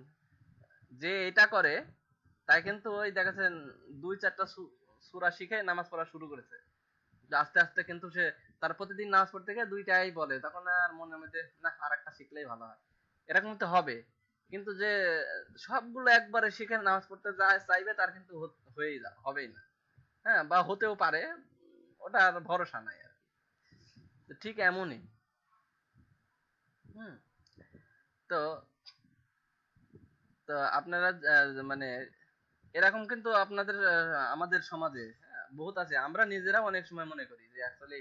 যে এটা করে তাই কিন্তু ওই দেখা যাচ্ছে 2-4টা সূরা শিখে নামাজ পড়া শুরু করেছে। আস্তে আস্তে কিন্তু সে তার প্রতিদিন নামাজ পড়তে গিয়ে 2টাই বলে, তখন আর মনের মধ্যে না আরেকটা শিখলেই ভালো হয়। এরকম তো হবে। কিন্তু যে সবগুলো একবারে শিখে নামাজ পড়তে যায় চাইবে তার কিন্তু হবেই না। হ্যাঁ, বা হতেও পারে, ওটা আর ভরসা নাই আর কি। তো ঠিক এমনই। হুম। তো তো আপনারা মানে এরকম কিন্তু আপনাদের আমাদের সমাজে বহুত আছে। আমরা নিজেরা অনেক সময় মনে করি যে আসলে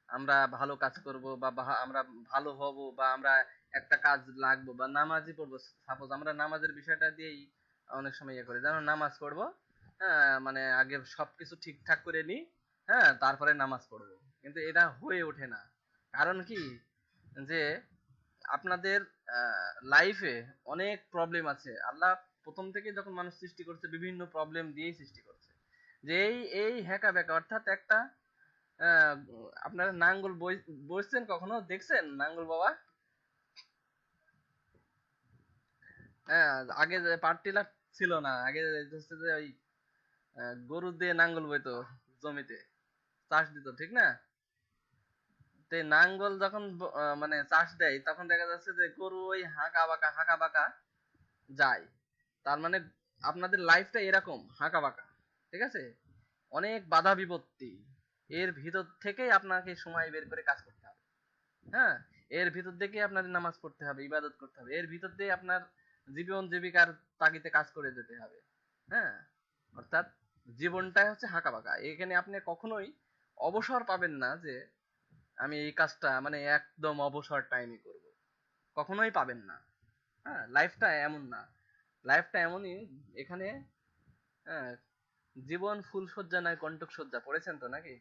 আমরা ভালো কাজ করব বা আমরা ভালো হব বা আমরা একটা কাজ লাগবো বা নামাজই পড়বো। সাপোজ আমরা নামাজের বিষয়টা দিয়েই অনেক সময় ইয়ে করি, যেমন নামাজ পড়বো, হ্যাঁ মানে আগে সবকিছু ঠিকঠাক করে নি, হ্যাঁ তারপরে নামাজ পড়বো। কিন্তু এটা হয়ে ওঠে না। কারণ কি, যে আপনাদের লাইফে অনেক প্রবলেম আছে। আল্লাহ প্রথম থেকে যখন মানুষ সৃষ্টি করছে বিভিন্ন প্রবলেম দিয়েই সৃষ্টি করছে। যে এই হ্যাকা ব্যাকা অর্থাৎ একটা আহ, আপনারা নাঙ্গল বইছেন কখনো, দেখছেন নাঙ্গল বাবা? হ্যাঁ, আগে যে পাওয়ার টিলার ছিল না, আগে হচ্ছে যে ওই গরু দিয়ে নাঙ্গল বইতো, জমিতে চাষ দিত, ঠিক না? তো এই নাঙ্গল যখন মানে চাষ দেয় তখন দেখা যাচ্ছে যে গরু ওই হাঁকা বাঁকা যায়। তার মানে আপনাদের লাইফটা এরকম হাঁকা বাঁকা। ঠিক আছে? অনেক বাধা বিপত্তি, এর ভিতর থেকেই আপনাকে সময় বের করে কাজ করতে হবে। হ্যাঁ, এর ভিতর থেকে আপনাদের নামাজ পড়তে হবে, ইবাদত করতে হবে, এর ভিতর দিয়ে আপনার জীবন জীবিকার তাগিদে কাজ করে যেতে হবে। হ্যাঁ, অর্থাৎ জীবনটাই হচ্ছে হাঁকা বাঁকা। এখানে আপনি কখনোই অবসর পাবেন না যে আমি এই কাজটা মানে একদম অবসর টাইমে করব, কখনোই পাবেন না। হ্যাঁ, লাইফটা এমন না, লাইফটা এমনই। এখানে হ্যাঁ, জীবন ফুলশয্যা নয় কণ্টক সজ্জা, পড়েছেন তো নাকি?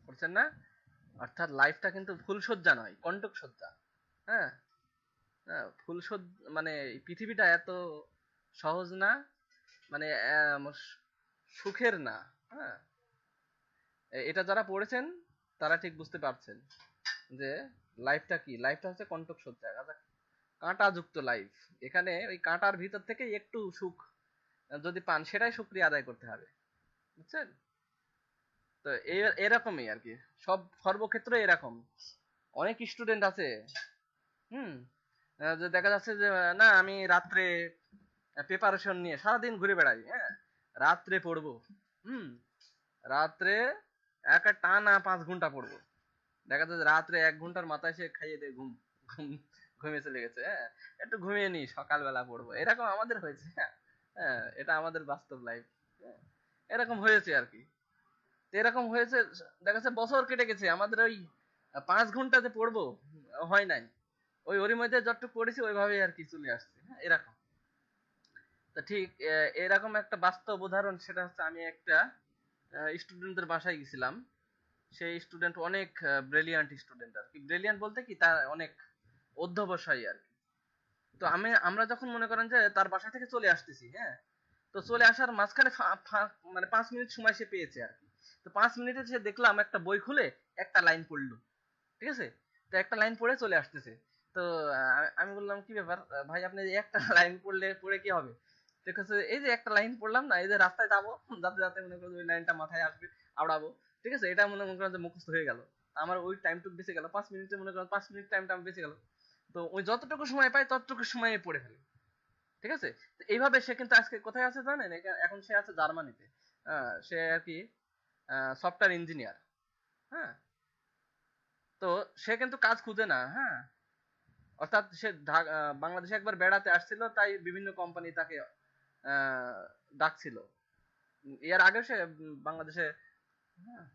পড়ছেন না? অর্থাৎ লাইফটা কিন্তু ফুলশয্যা নয় কণ্টক সজ্জা। হ্যাঁ, মানে এই পৃথিবীটা এত সহজ না, মানে সুখের না। হ্যাঁ, এটা যারা পড়েছেন তারা ঠিক বুঝতে পারছেন যে লাইফটা কি, লাইফটা হচ্ছে কণ্টক সজ্জা, কাঁটা যুক্ত লাইফ। এখানে ওই কাঁটার ভিতর থেকে একটু সুখ যদি পান সেটাই শুকরিয়া আদায় করতে হবে। বুঝছেন? তো এরকমই আর কি, সব সর্বক্ষেত্রে এরকম। অনেক স্টুডেন্ট আছে, হুম, যে দেখা যাচ্ছে যে না আমি রাত্রে প্রিপারেশন নিয়ে সারাদিন ঘুরে বেড়াই, হ্যাঁ রাত্রে পড়বো। হুম। রাত্রে একা টানা 5 ঘন্টা পড়বো। দেখা যাচ্ছে রাত্রে 1 ঘন্টার মাথায় সে খাইয়ে দেয় ঘুম, ঘুম ঘুমিয়ে চলে গেছে। হ্যাঁ, একটু ঘুমিয়ে নি সকালবেলা পড়বো, এরকম আমাদের হয়েছে। হ্যাঁ, হ্যাঁ, এটা আমাদের বাস্তব লাইফ। এরকম হয়েছে আর কি। তো এরকম হয়েছে, দেখা যাচ্ছে বছর কেটে গেছে আমাদের ওই 5 ঘন্টা যে পড়বো হয় নাই। ওর মধ্যে যতটুকু পড়েছি ওইভাবেই আর কি চলে আসছে। হ্যাঁ, এরকম। তা ঠিক এরকম একটা বাস্তব উদাহরণ, সেটা হচ্ছে আমি একটা স্টুডেন্টদের বাসায় গেছিলাম। সেই স্টুডেন্ট অনেক ব্রিলিয়ান্ট স্টুডেন্ট আর কি, ব্রিলিয়ান্ট বলতে কি তার অনেক অধ্যবসায়ী আর কি। তো আমরা যখন মনে করেন যে তার বাসা থেকে চলে আসতেছি, হ্যাঁ, তো চলে আসার মাঝখানে মানে 5 মিনিট সময় সে পেয়েছে আর কি। তো 5 মিনিটে সে দেখলাম একটা বই খুলে একটা লাইন পড়লো। ঠিক আছে? তো একটা লাইন পড়ে চলে আসতেছে। তো আমি বললাম কি ব্যাপার ভাই, আপনি এই একটা লাইন পড়ে কি হবে? দেখেছে এই যে একটা লাইন পড়লাম না, এই যে রাস্তায় যাবো, যাতে যাতে মনে করো ওই লাইনটা মাথায় আসবে, আওড়াবো। ঠিক আছে, এটা মনে করেন যে মুখস্থ হয়ে গেল। আমার ওই টাইমটুকু বেঁচে গেল 5 মিনিটে, মনে করেন 5 মিনিট টাইমটা আমি বেঁচে গেল। তো ওই যতটুকু সময় পাই ততটুকু সময় পড়ে ফেলি। ঠিক আছে? তো এইভাবে সে কিন্তু আজকে কোথায় আছে জানেন? এখন সে আছে জার্মানিতে। সে আর কি সফটওয়্যার ইঞ্জিনিয়ার। হ্যাঁ, তো সে কিন্তু কাজ খুঁজে না। হ্যাঁ, অর্থাৎ সে বাংলাদেশে একবার বেড়াতে আসছিল, তাই বিভিন্ন কোম্পানি তাকে ডাকছিল এর আগে সে বাংলাদেশে, হ্যাঁ,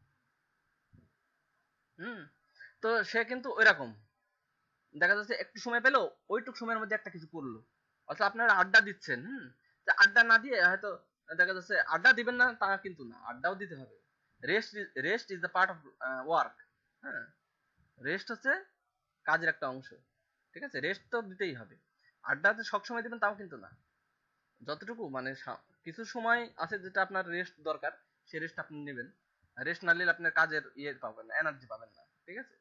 হুম, তো সে কিন্তু ওইরকম দেখা যাচ্ছে একটু সময় পেলো, ওইটুক সময়ের মধ্যে একটা কিছু করলো। অর্থাৎ আপনারা আড্ডা দিচ্ছেন, তা আড্ডা না দিয়ে হয়তো দেখা যাচ্ছে আড্ডা দিবেন না তা কিন্তু না, আড্ডাও দিতে হবে। Rest is the part of work. হ্যাঁ, রেস্ট হচ্ছে কাজের একটা অংশ। ঠিক আছে, রেস্ট তো দিতেই হবে। আড্ডাতে সবসময় দিবেন তাও কিন্তু না। যতটুকু মানে কিছু সময় আছে যেটা আপনার রেস্ট দরকার, সেই রেস্ট আপনি নেবেন। রেস্ট না নিলে আপনার কাজের ইয়ে পাবেন না, এনার্জি পাবেন না। ঠিক আছে,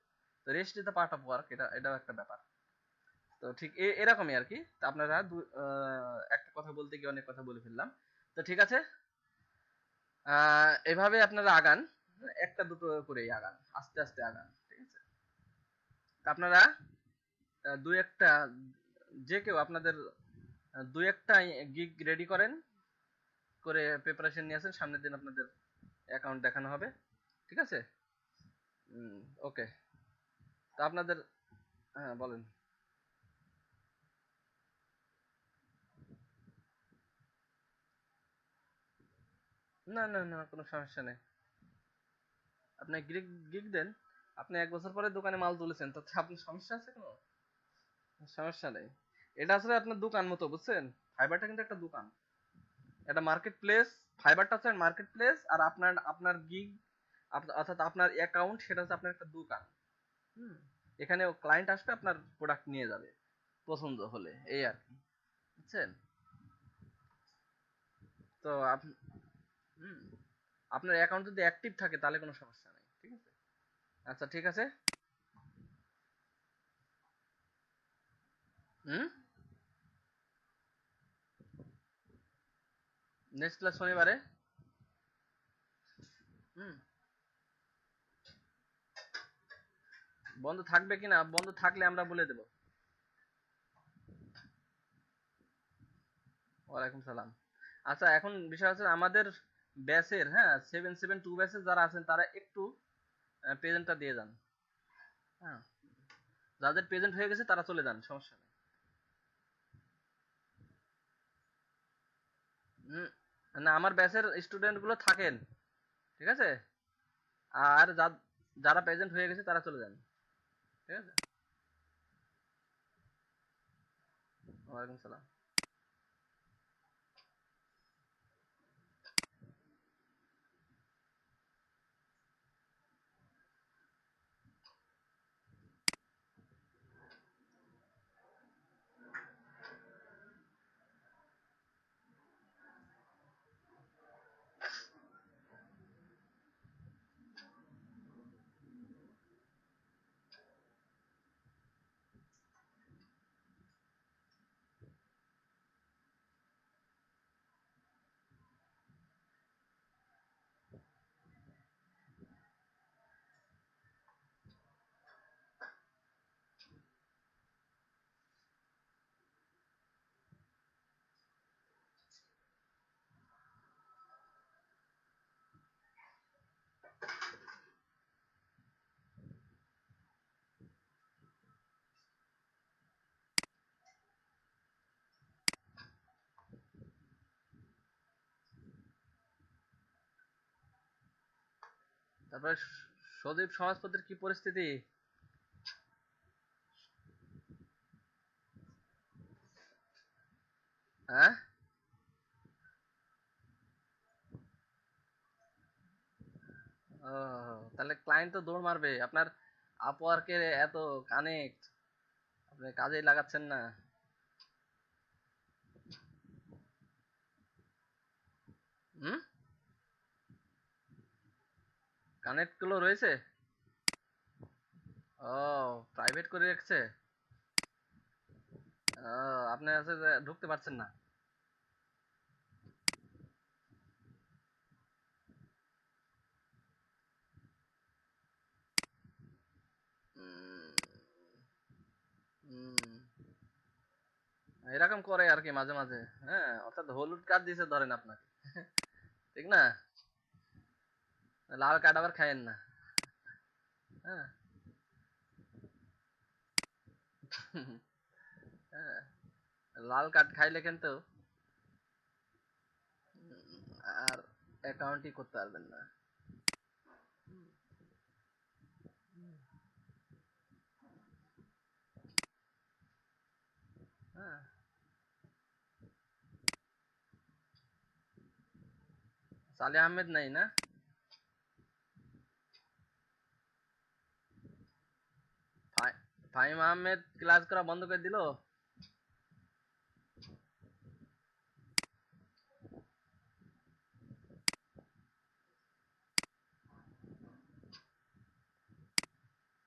তো rest is the part of work, এটাও একটা ব্যাপার। তো ঠিক এরকমই আর কি। তা আপনারা একটা কথা বলতে গিয়ে অনেক কথা বলে ফেললাম। তো ঠিক আছে, এভাবে আপনারা আগান, একটা দুটো করেই আগান, আস্তে আস্তে আগান। ঠিক আছে, তা আপনারা দুই একটা, যে কেউ আপনাদের দুই একটা গিগ রেডি করেন, করে প্রিপারেশন নিয়ে আসেন, সামনের দিন আপনাদের অ্যাকাউন্ট দেখানো হবে। ঠিক আছে, ওকে। তা আপনাদের, হ্যাঁ বলেন। না না না, কোনো সমস্যা নেই। আপনি গিগ গিগ দেন, আপনি 1 বছর পরে দোকানে মাল তুলেছেন, তাতে আপনার সমস্যা আছে কোনো? সমস্যা নেই। এটা আসলে আপনার দোকান মতো, বুঝছেন? ফাইবারটা কিন্তু একটা দোকান, এটা মার্কেট প্লেস। ফাইবারটা হচ্ছে মার্কেট প্লেস, আর আপনার আপনার গিগ অর্থাৎ আপনার অ্যাকাউন্ট, সেটা হচ্ছে আপনার একটা দোকান। হুম, এখানে ক্লায়েন্ট আসবে, আপনার প্রোডাক্ট নিয়ে যাবে পছন্দ হলে, এই আর কি, বুঝছেন? তো হুম, আপনার অ্যাকাউন্ট যদি অ্যাক্টিভ থাকে তাহলে কোনো সমস্যা নেই। ঠিক আছে, আচ্ছা ঠিক আছে। হুম, নেক্সট ক্লাস শনিবারে। হুম, বন্ধ থাকবে কিনা, বন্ধ থাকলে আমরা বলে দেবো। ওয়ালাইকুম সালাম। আচ্ছা, এখন বিষয় হচ্ছে আমাদের ব্যাচের, হ্যাঁ, 772 ব্যাচের যারা আছেন তারা একটু প্রেজেন্টটা দিয়ে যান। হ্যাঁ, যাদের প্রেজেন্ট হয়ে গেছে তারা চলে যান, সমস্যা নেই। হুম, না, আমার ব্যাচের স্টুডেন্ট গুলো থাকেন। ঠিক আছে, আর যারা প্রেজেন্ট হয়ে গেছে তারা চলে যান। ঠিক আছে, ওয়ালাইকুম সালাম। তারপরে সজীব সমাজপত্রের কি পরিস্থিতি? হ্যাঁ, ও, তাহলে ক্লায়েন্ট তো দৌড় মারবে আপনার। আপওয়ার্কের এত কানেক্ট, আপনি কাজেই লাগাচ্ছেন না। হুম, কানেক্ট গুলো রয়েছে। ও, প্রাইভেট করে রেখেছে। ও, আপনি আছে যে ঢুকতে পারছেন না। উম, উম, এরকম করে আর কি মাঝে মাঝে। হ্যাঁ, অর্থাৎ হলুদ কার্ড দিয়েছে ধরেন আপনাকে, ঠিক না? লাল কার্ড আবার খায়েন না। হ্যাঁ, হ্যাঁ, লাল কার্ড খাইলে কিন্তু আর অ্যাকাউন্টই করতে পারবেন না। হ্যাঁ, সালে আহমেদ নাই না? ফাহিম আহমেদ ক্লাস করা বন্ধ করে দিল।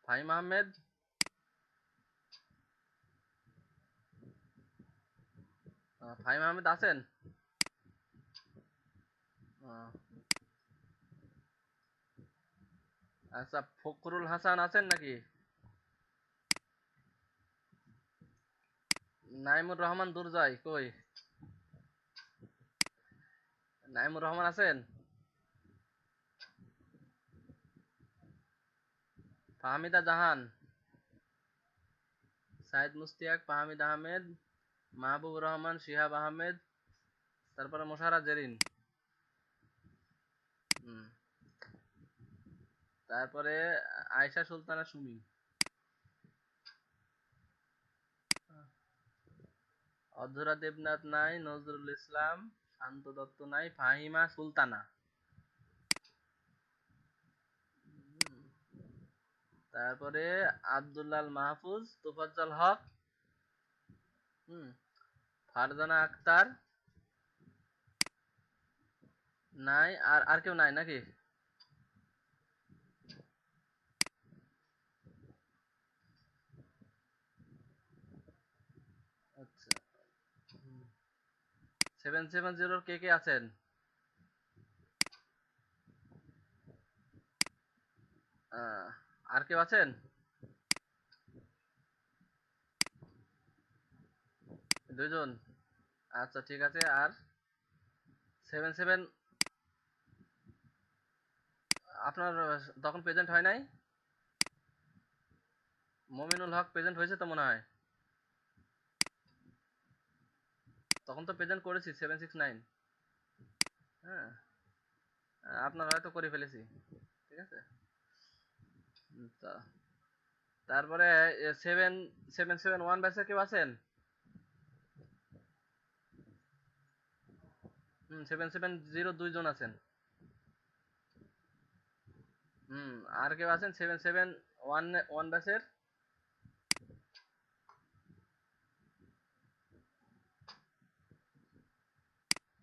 ফাহিম আহমেদ, ফাহিম আহমেদ আছেন? আহ, আচ্ছা, ফখরুল হাসান আছেন নাকি? নাইমুর রহমান দুর্জয় কই? নাইমুর রহমান আছেন? ফাহমিদা জাহান, সাইদ মুস্তিয়াক, ফাহমিদ আহমেদ, মাহবুব রহমান, শিহাব আহমেদ, তারপরে মোশাররফ জেরিন। হুম, তারপরে আয়েশা সুলতানা সুমি, অধরা দেবনাথ নাই, নজরুল ইসলাম, শান্ত দত্ত নাই, ফাহিমা সুলতানা। তারপরে আব্দুল্লাল মাহফুজ, তোফাজ্জল হক, হুম, ফারজানা আক্তার নাই। আর আর কেউ নাই নাকি? আচ্ছা, 770 কে কে আছেন? আহ, আর কেউ আছেন? দুইজন? আচ্ছা, ঠিক আছে। আর 77 আপনার তখন প্রেজেন্ট হয় নাই? মমিনুল হক প্রেজেন্ট হয়েছে তো মনে হয়। তখন তো প্রেজেন্ট করেছি 769। হ্যাঁ, আপনার হয়তো করে ফেলেছি। ঠিক আছে। তারপরে 771 ব্যাচে কেউ আছেন? 770 দুইজন আছেন। হুম, আর কেউ আছেন 771 ব্যাচের?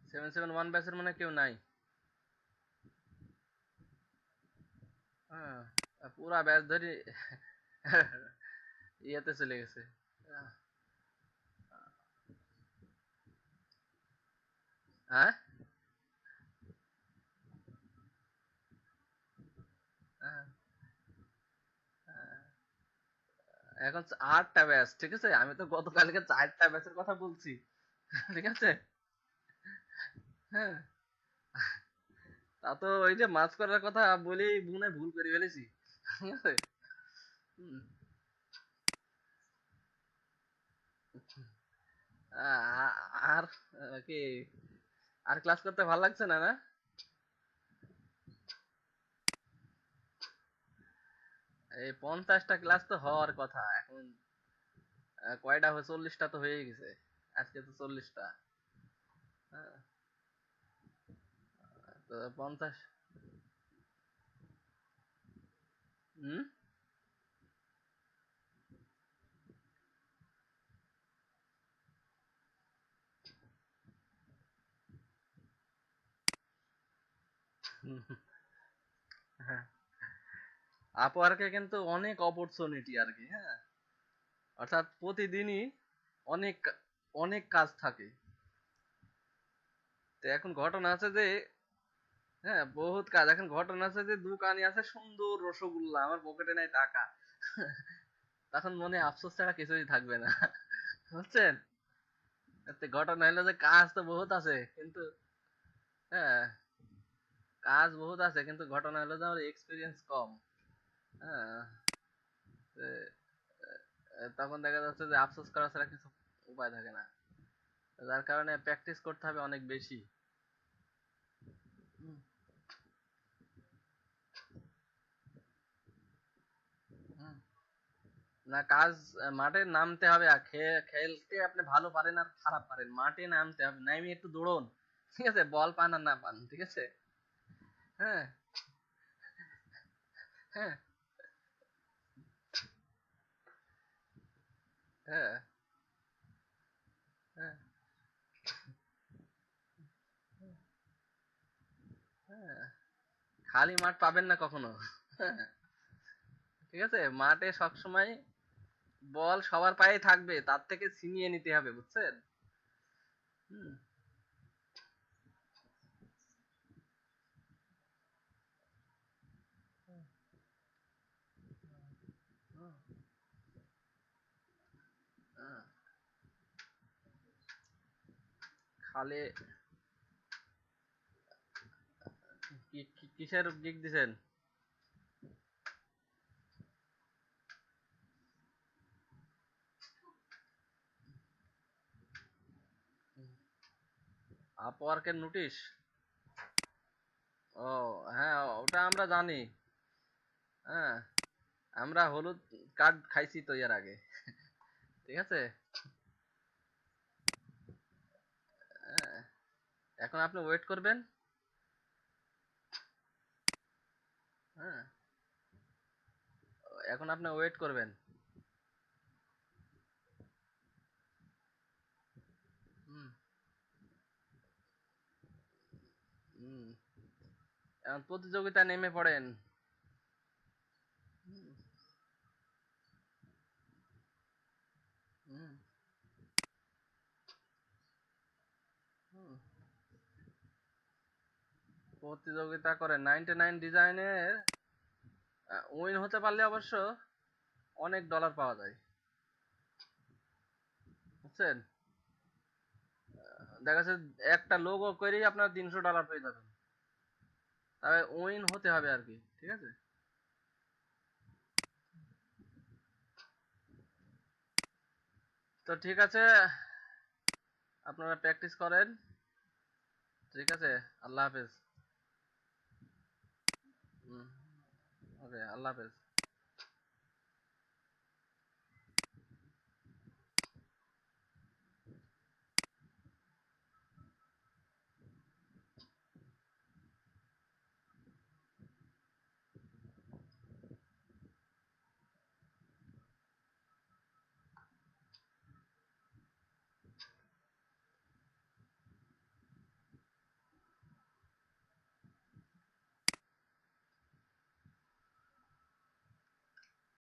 771 ব্যাচের মনে হয় কেউ নাই। হ্যাঁ, পুরা ব্যাচ ধরি ইয়েতে চলে গেছে। হ্যাঁ, হ্যাঁ, এখন 8টা ব্যাচ। ঠিক আছে, আমি তো গতকালকে 4টা ব্যাচের কথা বলছি। ঠিক আছে। হ্যাঁ, তা তো ওই যে মাছ করার কথা বলেই মনে হয় ভুল করে ফেলেছি। ঠিক আছে। হুম, আর কি, আর ক্লাস করতে ভালো লাগছে না না? এই 50টা ক্লাস তো হওয়ার কথা এখন। কয়টা 40টা তো হয়ে গেছে। আজকে তো 40টা। হ্যাঁ, তো 50। হুম। হ্যাঁ, আপওয়ার্কে কিন্তু অনেক অপরচুনিটি আর কি। হ্যাঁ, অর্থাৎ প্রতিদিনই অনেক অনেক কাজ থাকে। তো এখন ঘটনা আছে যে, হ্যাঁ, বহুত কাজ। এখন ঘটনা আছে যে দোকানে আছে সুন্দর রসগোল্লা, আমার পকেটে নাই টাকা। তখন মনে আফসোস ছাড়া কিছুই থাকবে না। বুঝছেন? এতে ঘটনা হলো যে কাজ তো বহুত আছে কিন্তু, হ্যাঁ, কাজ বহুত আছে কিন্তু ঘটনা হলো যে আমার এক্সপিরিয়েন্স কম। হ্যাঁ, তখন দেখা যাচ্ছে যে আফসোস করা ছাড়া কিছু উপায় থাকে না। যার কারণে প্র্যাকটিস করতে হবে অনেক বেশি। না কাজ, মাঠে নামতে হবে, আর খেলতে আপনি ভালো পারেন আর খারাপ পারেন, মাঠে নামতে হবে, নাইমে একটু দৌড়ন, ঠিক আছে, বল পান আর না পান, ঠিক আছে। হ্যাঁ, হ্যাঁ, হ্যাঁ, হ্যাঁ, হ্যাঁ, খালি মাঠ পাবেন না কখনো। হ্যাঁ, ঠিক আছে, মাঠে সবসময় বল সবার পায়ে থাকবে, তার থেকে ছিনিয়ে নিতে হবে, বুঝছেন। হুম, হুম, হুম। খালি কিসের গিগ দিছেন? আপওয়ার্কের নোটিশ? ও, হ্যাঁ, ওটা আমরা জানি। হ্যাঁ, আমরা হলুদ কার্ড খাইছি তো এর আগে, ঠিক আছে। হ্যাঁ, এখন আপনি ওয়েট করবেন। হ্যাঁ, এখন আপনি ওয়েট করবেন। হুম, হুম। এখন প্রতিযোগিতা নেমে পড়েন। হুম, হুম, হুম। প্রতিযোগিতা করেন 99 ডিজাইনের। উইন হতে পারলে অবশ্য অনেক ডলার পাওয়া যায়, বুঝছেন। দেখা যাচ্ছে একটা লোগো করেই আপনার $300 পেয়ে যাবেন, তবে উইন হতে হবে আর কি, ঠিক আছে। তো ঠিক আছে, আপনারা প্র্যাকটিস করেন, ঠিক আছে। আল্লাহ হাফেজ। হুম, ওকে, আল্লাহ হাফেজ।